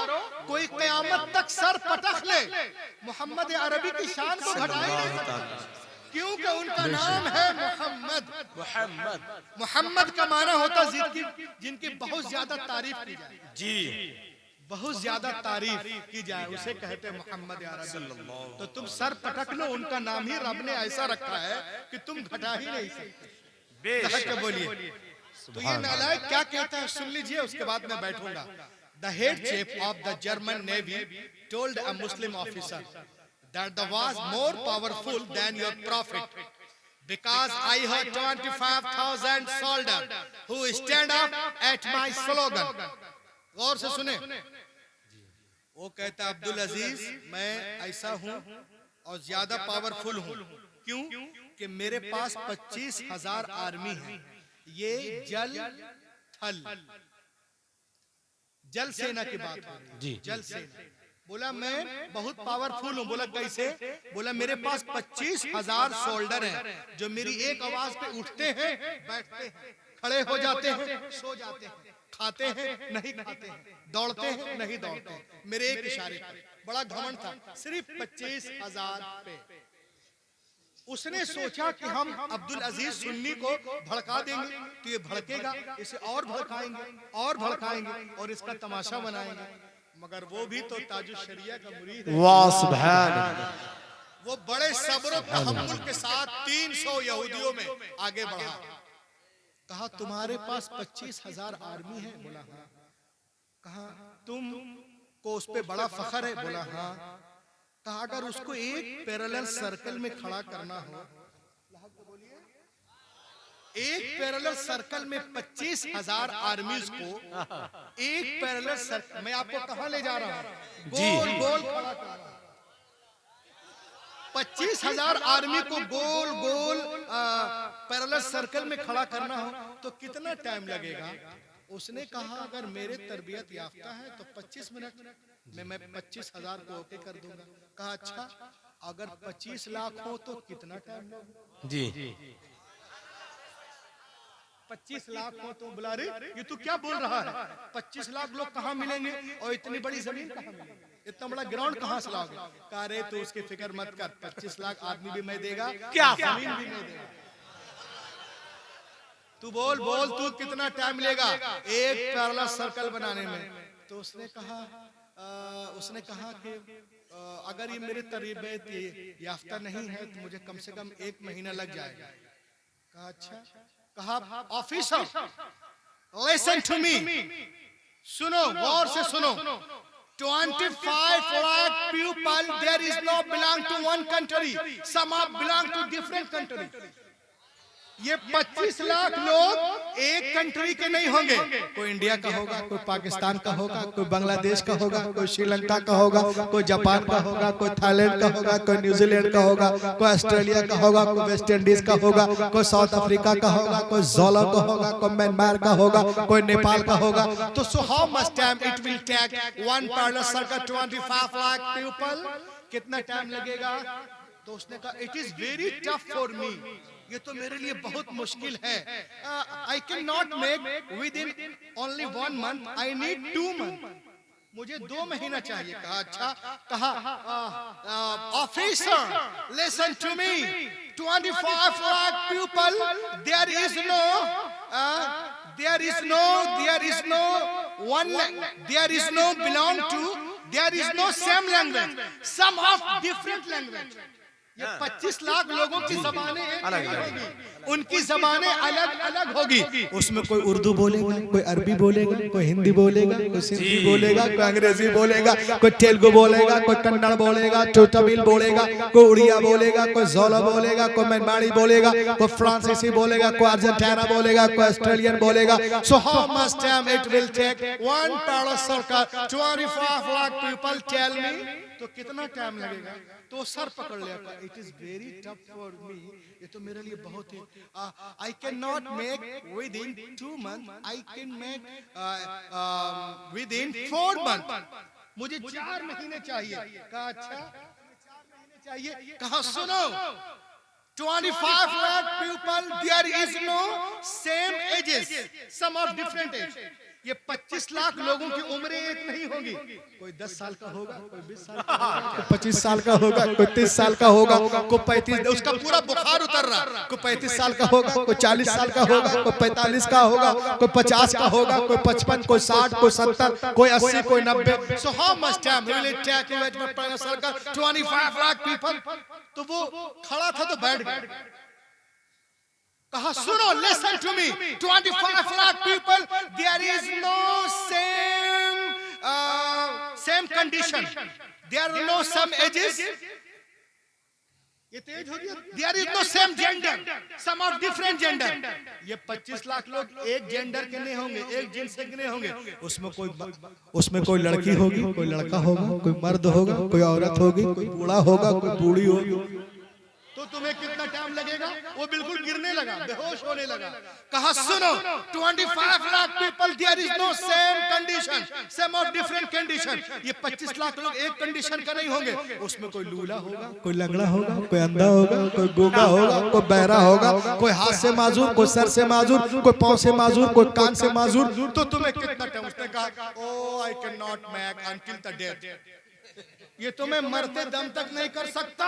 कोई क़यामत तक सर पटक ले, मोहम्मद अरबी की शान को घटा ही नहीं सकता, क्योंकि उनका नाम है मोहम्मद। मोहम्मद, मोहम्मद का माना होता जिनकी बहुत ज्यादा तारीफ की जाए, जी, बहुत ज्यादा तारीफ की जाए, उसे कहते हैं मोहम्मद अरबी। तो तुम सर पटक लो, उनका नाम ही रब ने ऐसा रखा है कि तुम घटा ही नहीं सकते। बोलिए, तो ये नालायक क्या कहता है सुन लीजिए, उसके बाद मैं बैठूंगा। The head chief of the German Navy told a Muslim officer that the was more powerful than your prophet, because I heard 25,000 soldiers who stand up at my slogan. गौर से सुने, वो कहता अब्दुल अजीज मैं ऐसा हूं और ज्यादा पावरफुल हूं। क्यों? कि मेरे पास 25,000 आर्मी है। ये जल थल जल सेना की बात हो रही है। जल सेना बोला मैं बहुत पावरफुल हूँ। बोला कैसे? बोला मेरे पास 25,000 सोल्डर हैं जो मेरी एक आवाज पे उठते हैं, बैठते हैं, खड़े हो जाते हैं, सो जाते हैं, खाते हैं नहीं खाते हैं, दौड़ते हैं नहीं दौड़ते हैं, मेरे एक इशारे पर। बड़ा घमंड था, सिर्फ 25,000 पे। उसने सोचा कि हम अब्दुल अजीज सुन्नी को भड़का देंगे तो ये भड़केगा, इसे और भड़काएंगे और भड़काएंगे और इसका तमाशा बनाएंगे। मगर वो भी तो ताजुल शरिया का मुरीद है। वाह सुभान अल्लाह। वो बड़े सब्र तहम्मुल के साथ 300 यहूदियों में आगे बढ़ा। कहा तुम्हारे पास 25,000 आर्मी है? बोला हाँ। कहा तुम को उस पे बड़ा फख्र है? बोला हाँ। कहा अगर उसको एक पैरेलल सर्कल में खड़ा करना हो, एक पैरेलल सर्कल में 25,000 आर्मीज को एक पैरेलल सर्कल, मैं आपको कहां ले जा रहा हूं? गोल गोल खड़ा कर रहा हूं। 25,000 आर्मी को गोल गोल पैरेलल सर्कल में खड़ा करना हो तो कितना टाइम लगेगा? उसने कहा अगर मेरे तरबियत याफ्ता है तो 25 मिनट में मैं 25,000 को ओके कर दूंगा। कहा अच्छा अगर 25 लाख हो तो कितना टाइम लगेगा? जी 25 लाख हो तो बुला रहे ये तू क्या बोल रहा है? 25 लाख लोग कहाँ मिलेंगे और इतनी बड़ी जमीन कहाँ मिलेगी? इतना बड़ा ग्राउंड कहाँ से लाओगे? कह रहे तो उसकी फिक्र मत कर, 25 लाख आदमी भी मैं देगा, क्या जमीन भी मैं देगा। तू बोल बोल तू कितना टाइम लेगा एक पैरेलल सर्कल बनाने में? तो उसने कहा कि अगर ये मेरे तरबियत याफ्ता नहीं है तो मुझे कम से कम 1 महीना लग जाएगा। कहा अच्छा। कहा ऑफिसर लिसन टू मी, सुनो गौर से सुनो, 25 lakh people there is no belong to one country, some are belong to different country। ये 25 लाख लोग एक कंट्री के नहीं होंगे, कोई इंडिया का होगा, कोई पाकिस्तान का होगा, कोई बांग्लादेश का होगा, कोई श्रीलंका का होगा, कोई जापान का होगा, कोई थाईलैंड का होगा, कोई न्यूजीलैंड का होगा, कोई ऑस्ट्रेलिया का होगा, कोई वेस्ट इंडीज का होगा, कोई साउथ अफ्रीका का होगा, कोई जोला का होगा, कोई म्यांमार का होगा, कोई नेपाल का होगा। तो so how much time it will take one parallel circle 25 lakh people, कितना टाइम लगेगा? तो उसने कहा it is very tough for me, ये तो मेरे लिए बहुत मुश्किल है। I can not make with in only 1 month, I need 2 months, मुझे 2 महीना चाहिए। कहा अच्छा। कहा officer listen to me, 25 lakh people there is no belong to, there is no same language, some of different language। ये 25 लाख लोगों की ज़बानें एक नहीं होगी, उनकी ज़बानें अलग अलग होगी। उसमें कोई उर्दू बोलेगा, कोई अरबी बोलेगा, कोई हिंदी बोलेगा, कोई सिंधी बोलेगा, कोई अंग्रेजी बोलेगा, कोई तेलुगु बोलेगा, कोई कन्नड़ बोलेगा, कोई तमिल बोलेगा, कोई उड़िया बोलेगा, कोई जोला बोलेगा, कोई म्यांमारी बोलेगा, कोई फ्रांसीसी बोलेगा, कोई अर्जेंटीना बोलेगा, कोई ऑस्ट्रेलियन बोलेगा। So how much time it will take one parallel circle 25 lakh people, tell me, तो कितना टाइम लगेगा? तो सर पकड़ लिया, it is very tough for me, ये तो मेरे लिए बहुत ही, I can not make with in 2 months, I can not with 4 months, मुझे 4 महीने चाहिए। कहा अच्छा 4 महीने चाहिए। कहा सुनो 25 lakh people there is no same ages, some of different age। ये 25 लाख लोगों की उम्रें एक नहीं होगी, कोई 10 साल का होगा, कोई 20 साल का होगा, कोई 25 साल का होगा, कोई 30 साल का होगा, कोई 35, उसका पूरा बुखार उतर रहा, कोई 35 साल का होगा, कोई 40 साल का होगा, कोई 45 का होगा, कोई 50 का होगा, कोई 55, कोई 60, कोई 70, कोई 80, कोई 90। So how much time will it take you at parallel circle 25 lakh people? तो वो खड़ा था तो बैठ गया। कहा सुनो listen to me, 25 lakh people, there is no same same condition. There are no some ages. ये तेज हो गया. There is no same gender. Some of different gender. ये 25 लाख लोग एक जेंडर के नहीं होंगे, एक जिन्स के नहीं होंगे. उसमें कोई लड़की होगी, कोई लड़का होगा, कोई मर्द होगा, कोई औरत होगी, कोई बूढ़ा होगा, कोई बूढ़ी होगी. तो तुम्हें कितना टाइम लगेगा? वो बिल्कुल गिरने लगा, बेहोश होने लगा. कहा सुनो, 25 lakh people, there is no same condition, same of different condition. ये 25 लाख लोग एक कंडीशन का नहीं होंगे. उसमें कोई लूला होगा, कोई लंगड़ा होगा, कोई अंधा होगा, कोई गूंगा होगा, कोई बहरा होगा, कोई हाथ से माजूर, कोई सर से माजूर, कोई पांव से माजूर, कोई कान से माजूर. तो तुम्हें कितना टाइम? उसने कहा oh I can not make until the death. ये तो मैं मरते दम तक नहीं कर सकता,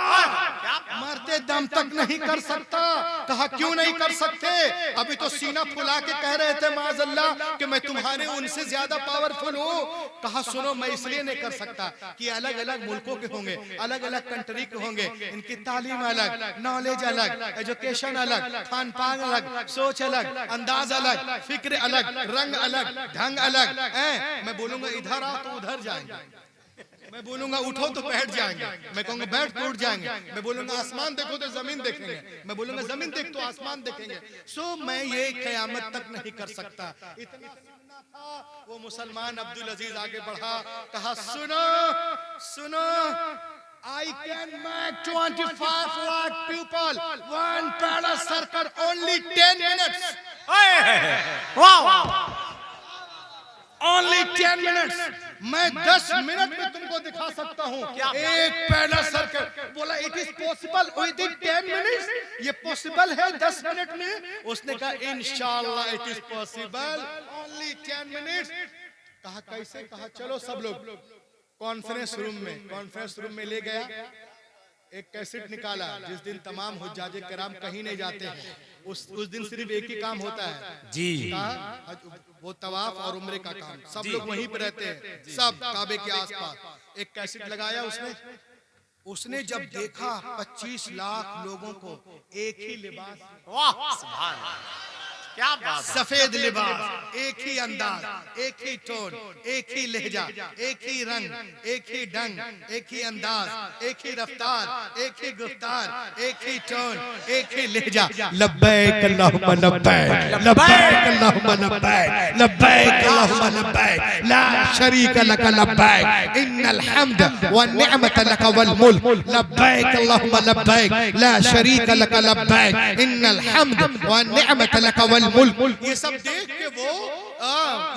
मरते दम तक नहीं कर सकता. कहा क्यों नहीं कर सकते? अभी तो सीना फुला के कह रहे थे माज़अल्लाह कि मैं तुम्हारे उनसे ज्यादा पावरफुल हूँ. कहा सुनो, मैं इसलिए नहीं कर सकता कि अलग अलग मुल्कों के होंगे, अलग अलग कंट्री के होंगे, इनकी तालीम अलग, नॉलेज अलग, एजुकेशन अलग, खान पान अलग, सोच अलग, अंदाज अलग, फिक्र अलग, रंग अलग, ढंग अलग. मैं बोलूंगा इधर आओ तो उधर जाएंगे, मैं बोलूंगा उठो तो बैठ जाएंगे, मैं कहूंगा बैठ तो उठ जाएंगे, मैं बोलूंगा आसमान देखो तो जमीन देखेंगे, मैं बोलूंगा जमीन देख तो आसमान देखेंगे. सो मैं ये कयामत तक नहीं कर सकता. इतना सुनना था. वो मुसलमान अब्दुल अजीज आगे बढ़ा. कहा सुनो सुनो, I can make 25 lakh people one parallel circle only 10 minutes. वाह, Only 10 minutes. मैं 10 मिनट में तुमको दिखा सकता हूँ एक पैरेलल सर्कल. बोला it is possible with in 10 minutes. ये पॉसिबल है 10 मिनट में? उसने कहा इंशाअल्लाह it is possible only 10 minutes. कहा कैसे? कहा चलो सब लोग कॉन्फ्रेंस रूम में ले गया. एक कैसेट निकाला जिस दिन तमाम हुज्जाजे किराम कहीं नहीं जाते हैं. उस दिन सिर्फ एक ही काम होता है जी, वो तवाफ और उम्रे का काम. सब लोग वहीं पे रहते हैं, सब काबे के आसपास. एक कैसेट लगाया उसने जब देखा 25 लाख लोगों को एक ही लिबास, वाह सुभान अल्लाह, क्या बात. सफेद लिबास, एक ही अंदाज, एक ही टोन, एक ही लहजा, एक ही रंग, एक ही ढंग, एक ही अंदाज, एक ही रफ्तार, एक ही गुफ्तार, एक ही टोन, एक ही लहजा. लब्बैक अल्लाहुम्मा लब्बैक, लब्बैक अल्लाहुम्मा लब्बैक, लब्बैक अल्लाहुम्मा लब्बैक, ला शरीक लक लब्बैक, इन्नल हम्द वन निअमत लक वल मुल्क, लब्बैक अल्लाहुम्मा लब्बैक, ला शरीक लक लब्बैक, इन्नल हम्द वन निअमत लक वल मुल्क. ये सब देख के वो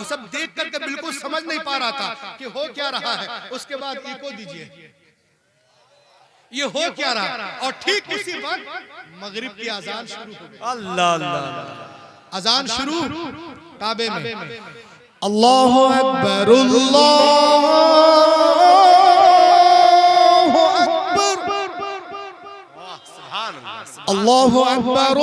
सब देख करके बिल्कुल समझ नहीं पा रहा था कि हो क्या रहा है. उसके बाद इको दीजिए, ये हो क्या रहा. और ठीक उसी वक्त मगरिब की अजान शुरू हो गई. अल्लाह अल्लाह, अजान शुरू काबे में. अल्लाहु अकबर, अल्लाहु अकबर, वाह सुभान अल्लाह, अल्लाहु अकबर,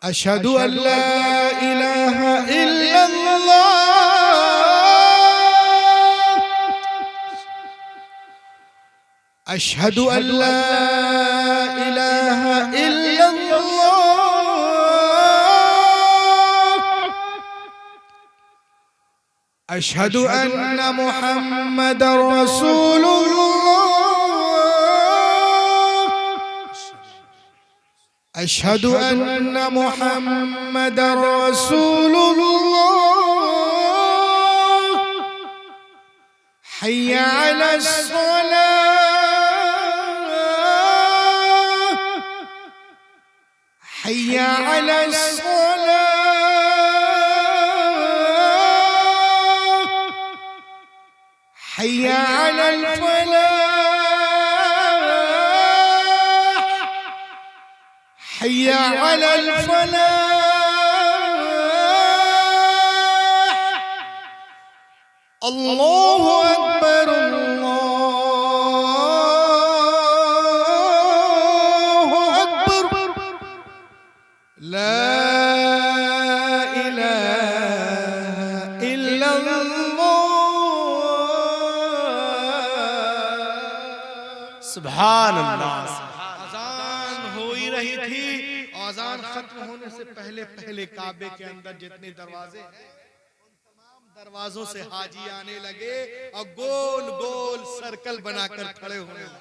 अशहदु अल्ला इलाहा इल्लल्लाह, अशहदु अल्ला इलाहा इल्लल्लाह, अशहदु अन्ना मुहम्मदर रसूलुल्लाह, अशहदु अन्ना मुहम्मदर रसूलुल्लाह, हय्या अलस सलाह, हय्या अलस सलाह, हय्या अलल फलाह, हय्या अलल फलाह. अल्लाहु अकबर, अल्लाहु अकबर, ला इलाहा इल्लल्लाह. सुभान अल्लाह। अजान हो ही रही थी, अजान खत्म होने से पहले पहले काबे के अंदर जितने दरवाजे हैं उन तमाम दरवाजों से हाजी आने लगे और गोल गोल सर्कल बनाकर खड़े होने लगे।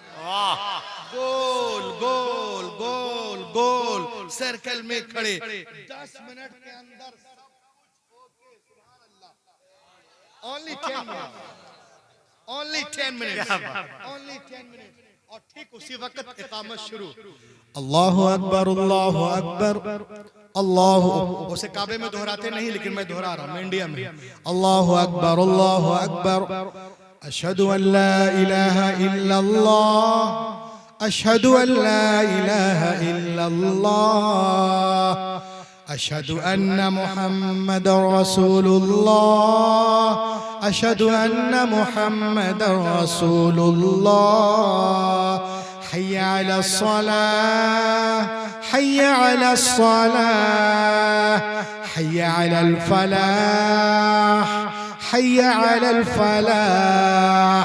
गोल गोल गोल गोल सर्कल में खड़े 10 मिनट के अंदर only 10 minute, only 10 minute, only 10 minute. और ठीक उसी वक्त इकामत शुरू। अल्लाहु अकबर, अल्लाहु अकबर, अल्लाहु, उसे काबे में दोहराते नहीं लेकिन मैं दोहरा रहा हूं इंडिया में। अल्लाहु अकबर, अल्लाहु अकबर, अशहदु अन ला इलाहा इल्लल्लाह, अशहदु अन ला इलाहा इल्लल्लाह, अशहदु अन्ना मुहम्मदर रसूलुल्लाह, अशहदु अन्ना मुहम्मदर रसूलुल्लाह, हय्या अलस सलाह, हय्या अलस सलाह, हय्या अलल फलाह, हय्या अलल फलाह,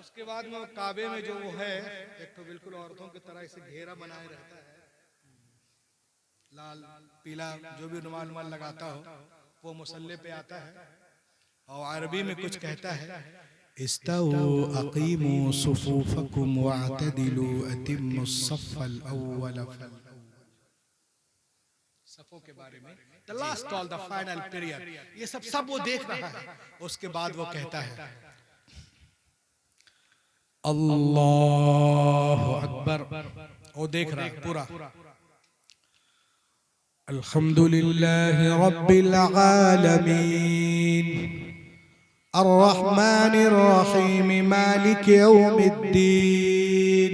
उसके बाद में काबे में जो वो है एक तो बिल्कुल औरतों की तरह इसे घेरा बनाए रहता है, लाल पीला जो भी रुमाल लगाता हो वो मुसल्ले पे आता है और अरबी में कुछ कहता है, इस्तऊ अकीमू सुफूफकुम वअतदिलू अतिम्मु सफ़ल अव्वल। सफ़ों के बारे में the last call, the final period, ये सब वो देख रहा है। उसके बाद वो कहता है अल्लाहु अकबर, वो देख रहा है पूरा। अल्हम्दुलिल्लाहि रब्बिल आलमीन, अर्रहमानिर रहीम, मालिक यौमिद्दीन,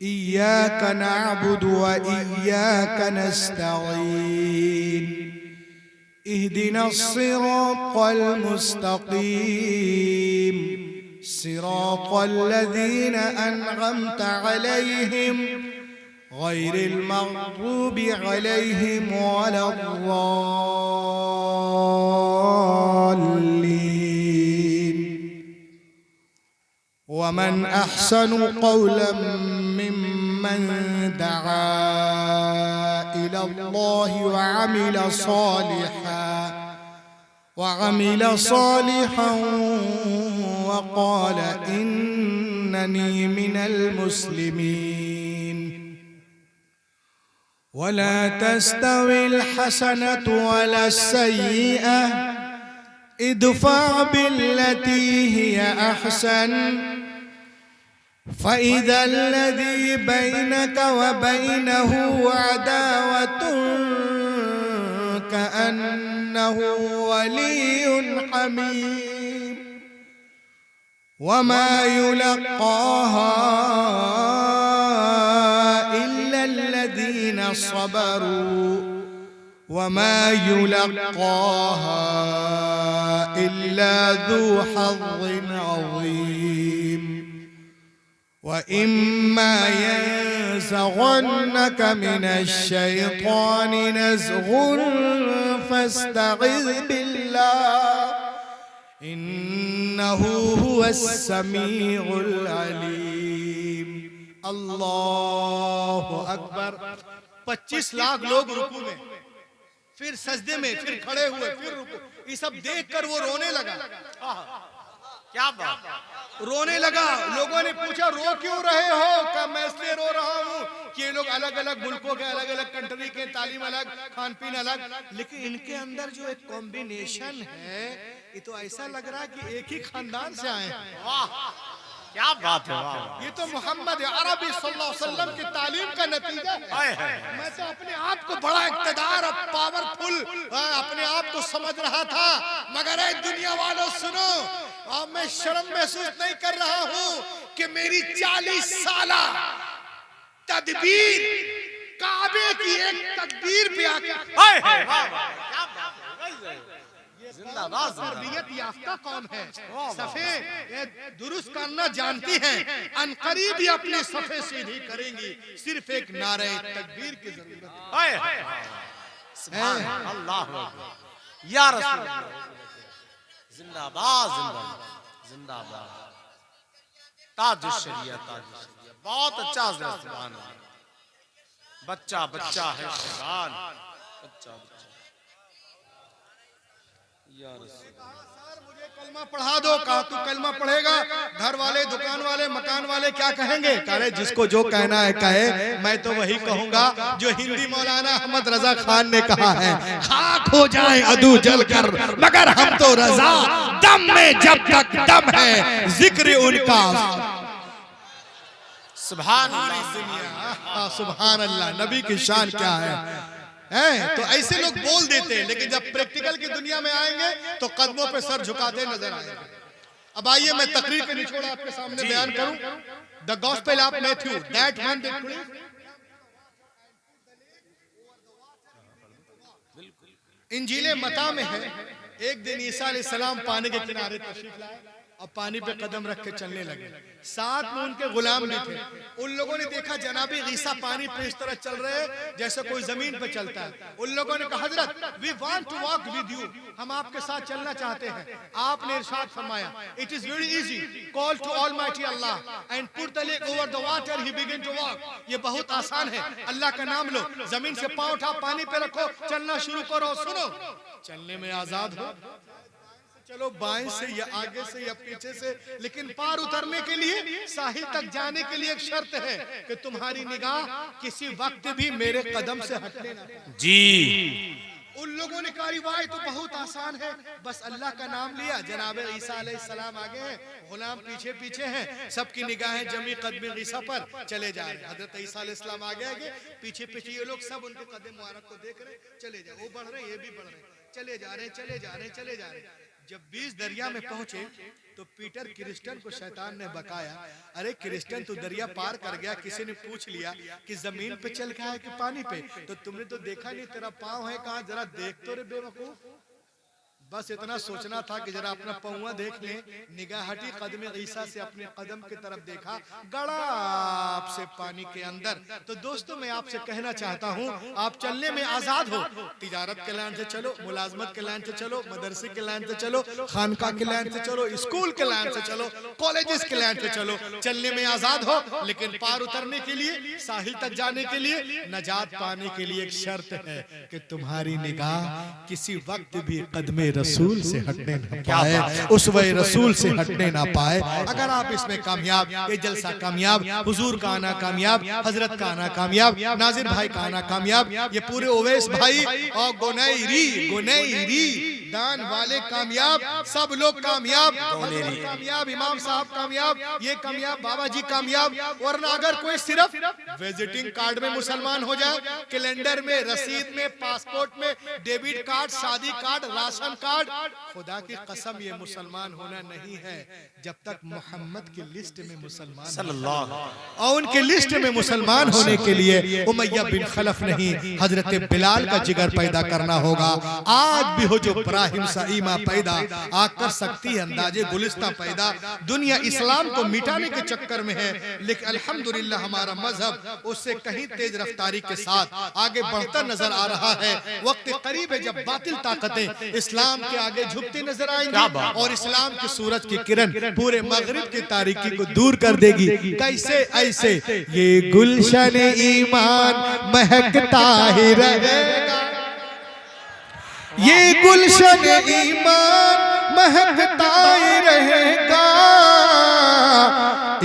इय्याका नअबुदु व इय्याका नस्तईन, इहदिनस सिरातल मुस्तकीम, सिरातल लज़ीना अनअमता अलैहिम गैरिल मग़दूबि अलैहिम वलद्दाल्लीन। वमन अहसनु क़ौलन मिम्मन दआ इलल्लाहि वअमिल सालिहन वक़ाल इन्ननी मिनल मुस्लिमीन। वला तस्तविल हसनतु वला सय्यिअह, इदफ़अ बिल्लती हिया अहसन, फ़इज़ल्लज़ी बैनक व बैनहु अदावतुन कअन्नहु वलियुन हमीम। वमा युलक़्क़ाहा इल्लल्लज़ीना सबरू, वमा युलक़्क़ाहा इल्ला ज़ू हज़्ज़िन अज़ीम। वइम्मा यंज़ग़न्नक मिनश्शैतानि नज़ग़ुन फ़स्तग़िज़ बिल्लाह, इन्नहु हुवस्समीउल अलीम। अल्लाहु अकबर। 25 लाख लोग रुकू में, फिर सजदे में, फिर खड़े हुए, फिर रुकू। ये सब देखकर वो रोने लगा। क्या बात, रोने लगा। लोगों ने पूछा रो क्यों रहे हो? क्या मैं इसलिए रो रहा हूँ कि ये लोग अलग अलग मुल्कों के, अलग अलग कंट्री के, तालीम अलग, खान पीन अलग, लेकिन इनके अंदर जो एक कॉम्बिनेशन है ये तो ऐसा लग रहा है कि एक ही खानदान से आए हैं। वाह क्या बात है, ये तो मोहम्मद अरबी सल्लल्लाहु अलैहि वसल्लम की तालीम का नतीजा है। मैं तो अपने आप को बड़ा इक़्तिदार और पावरफुल अपने आप को समझ रहा था, मगर ए दुनिया वालों सुनो, अब मैं शर्म महसूस नहीं कर रहा हूँ कि मेरी 40 साला तदबीर काबे की एक तकबीर पे आके ये जिंदाबाद तरबियत याफ्ता कौम है, सफे दुरुस्त करना जानती है, अनकरीब ही अपने सफे सीधी करेंगी, सिर्फ एक नारे तकबीर की जरूरत है। अल्लाह या रसूल जिंदाबाद जिंदाबाद जिंदाबाद ताज शरिया बहुत अच्छा सुभान अल्लाह। बच्चा बच्चा है सुभान बच्चा बच्चा या रसूल। सर मुझे कलमा पढ़ा दो, कहा तू कलमा पढ़ेगा, घर वाले दुकान वाले मकान वाले क्या कहेंगे? कहे जिसको जो कहना है कहे, मैं तो वही कहूंगा जो हिंदी मौलाना अहमद रजा खान ने कहा है, खाक हो जाए अदू जलकर मगर हम तो रजा, दम में जब तक दम है जिक्र उनका। सुभान अल्लाह सुभान अल्लाह, नबी की शान क्या है। तो ऐसे लोग बोल देते हैं, लेकिन जब प्रैक्टिकल की दुनिया में आएंगे तो कदमों पे सर झुकाते नजर आएंगे। अब आइए मैं तकरीर के निचोड़ आपके सामने बयान करूं। The gospel of Matthew, that one इंजील मता में है, एक दिन ईसा अलैहिस्सलाम पानी के किनारे तशरीफ लाए और पानी पे कदम रख के चलने लगे। साथ में उनके गुलाम भी थे। उन लोगों ने देखा जनाबी ईसा पानी पे इस तरह चल रहे हैं जैसे कोई जमीन पे चलता है। उन लोगों ने कहा हजरत we want to walk with you, हम आपके साथ चलना चाहते हैं। आपने इरशाद फरमाया it is very easy, call to almighty Allah and put the leg over the water, he begin to walk. ये बहुत आसान है, अल्लाह का नाम लो, जमीन से पांव उठा पानी पे रखो, चलना शुरू करो। सुनो, चलने में आजाद हो, चलो बाएं से या आगे से या पीछे से, लेकिन पार उतरने के लिए, साहिल तक जाने के लिए एक शर्त है कि तुम्हारी निगाह किसी वक्त भी मेरे कदम से हटने ना जी। उन लोगों ने कहा वाह तो बहुत आसान है, बस अल्लाह का नाम लिया, जनाब ईसा अलैहिस्सलाम आगे हैं, गुलाम पीछे पीछे हैं, सबकी निगाहें जमी कदम ईसा पर, चले जा रहे। हजरत ईसा अलैहिस्सलाम आगे आगे, पीछे पीछे ये लोग सब उनके कदम मुबारक को देख रहे, चले जा, वो बढ़ रहे ये भी बढ़ रहे, चले जा रहे चले जा रहे चले जा रहे। जब 20 दरिया में पहुंचे तो पीटर क्रिस्टन को शैतान ने बकाया, अरे क्रिस्टन तू दरिया पार कर गया, किसी ने पूछ लिया कि जमीन पे चल गया है कि पानी पे, तो तुमने तो देखा नहीं, तेरा पाँव है कहाँ, जरा देख तो रे बेवकूफ। बस इतना सोचना था कि जरा अपना पौवा देख ले, निगाह हटी कदम ईसा से, अपने कदम की तरफ देखा, गड़ाप से पानी के अंदर। तो दोस्तों मैं आपसे कहना चाहता हूँ, आप चलने में आजाद हो, तिजारत के लाइन से चलो, मुलाजमत के लाइन से चलो, मदरसे के लाइन से चलो, खानका के लाइन से चलो, स्कूल के लाइन से चलो, कॉलेजेस के लाइन से चलो, चलने में आजाद हो, लेकिन पार उतरने के लिए, साहिल तक जाने के लिए, नजात पाने के लिए एक शर्त है कि तुम्हारी निगाह किसी वक्त भी कदम रसूल से हटने ना पाए, उसवे रसूल से हटने ना पाए। अगर आप इसमें कामयाब, ये जलसा कामयाब, हुजूर का आना कामयाब, हजरत का आना कामयाब, नाजिर भाई का आना कामयाब, ये पूरे ओवैस भाई और गोनैरी दान वाले कामयाब, सब लोग कामयाब, कामयाब, इमाम साहब कामयाब, ये कामयाब, बाबा जी कामयाब। वरना अगर कोई सिर्फ विजिटिंग कार्ड में मुसलमान हो जाए, कैलेंडर में, रसीद में, पासपोर्ट में, डेबिट कार्ड, शादी कार्ड, राशन कार्ड, खुदा की कसम ये मुसलमान होना नहीं है जब तक मोहम्मद की लिस्ट में मुसलमान सल्लल्लाहु, और उनके लिस्ट में मुसलमान होने के लिए उमैया बिन खलफ नहीं, हजरत बिलाल का जिगर पैदा करना होगा। आज भी हो जो इब्राहिम सा ईमा पैदा, आ कर सकती है अंदाजे गुलिस्तां पैदा। दुनिया इस्लाम को मिटाने के चक्कर में है, लेकिन अल्हम्दुलिल्लाह हमारा मजहब उससे कहीं तेज रफ्तारी के साथ आगे बढ़ता नजर आ रहा है। वक्त करीब है जब बातिल ताकतें इस्लाम के आगे झुकती नजर आएंगी और इस्लाम की सूरज की किरण पूरे मगरिब की तारीकी को दूर कर देगी। कैसे? ऐसे ये गुलशन ईमान महकता ही रहेगा, ये गुलशन ईमान महकता ही रहेगा,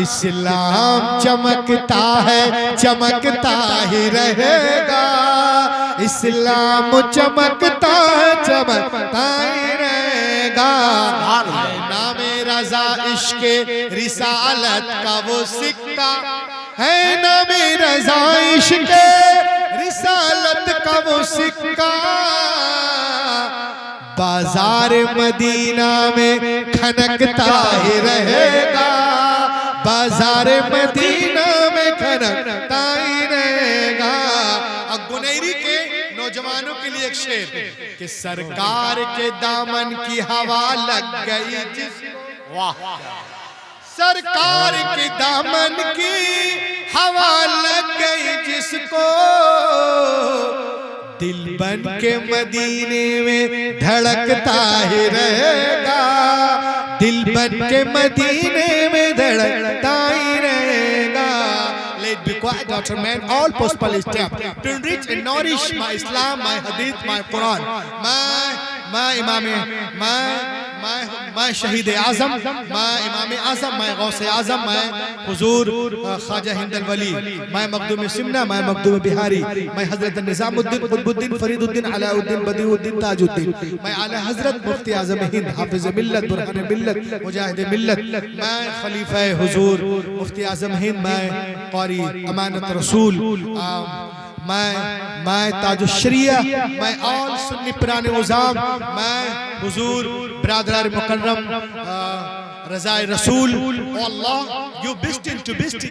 इस्लाम चमकता है चमकता ही रहेगा, इस्लाम चमकता है चमकता ही रहेगा। नामे रजा इश्के रिसालत का वो सिक्का है, नामे रजा इश्के रिसालत का वो सिक्का, बाजार मदीना में खनकता ही रहेगा, बाजार मदीना में खनकता ही रहेगा। अब गुनैरी के नौजवानों के लिए एक शेर कि सरकार के दामन की हवा लग गई जिसको, वाह, सरकार के दामन की हवा लग गई जिसको, दिल बन के मदीने में धड़कता ही रहेगा, दिल बन के मदीने में धड़कता ही रहेगा। Let be quiet, Dr. Man. All possible steps to enrich and nourish my Islam, my Hadith, my Quran, my Imam, मैं शहीद आज़म, मैं इमाम आज़म, मैं गौसे आज़म, मैं हुजूर ख्वाजा हिंदल वली, मैं मखदूम सिमना, मैं मखदूम बिहारी, मैं हजरत निज़ामुद्दीन कुतुबुद्दीन फरीदुद्दीन अलाउद्दीन बदिउद्दीन ताजुद्दीन, मैं आला हजरत मुफ्ती आज़म हिंद हाफिज़ मिल्लत बुरहान मिल्लत मुजाहिद मिल्लत, मैं खलीफा हुजूर मुफ्ती आज़म हिंद, मैं क़ारी अमानत रसूल, मैं ताजुश्शरिया, मैं ऑल सुन्नी पुराने उज़ाम, मैं हुजूर बिरादरान मुकर्रम रज़ाए रसूल, अल्लाह you best in to best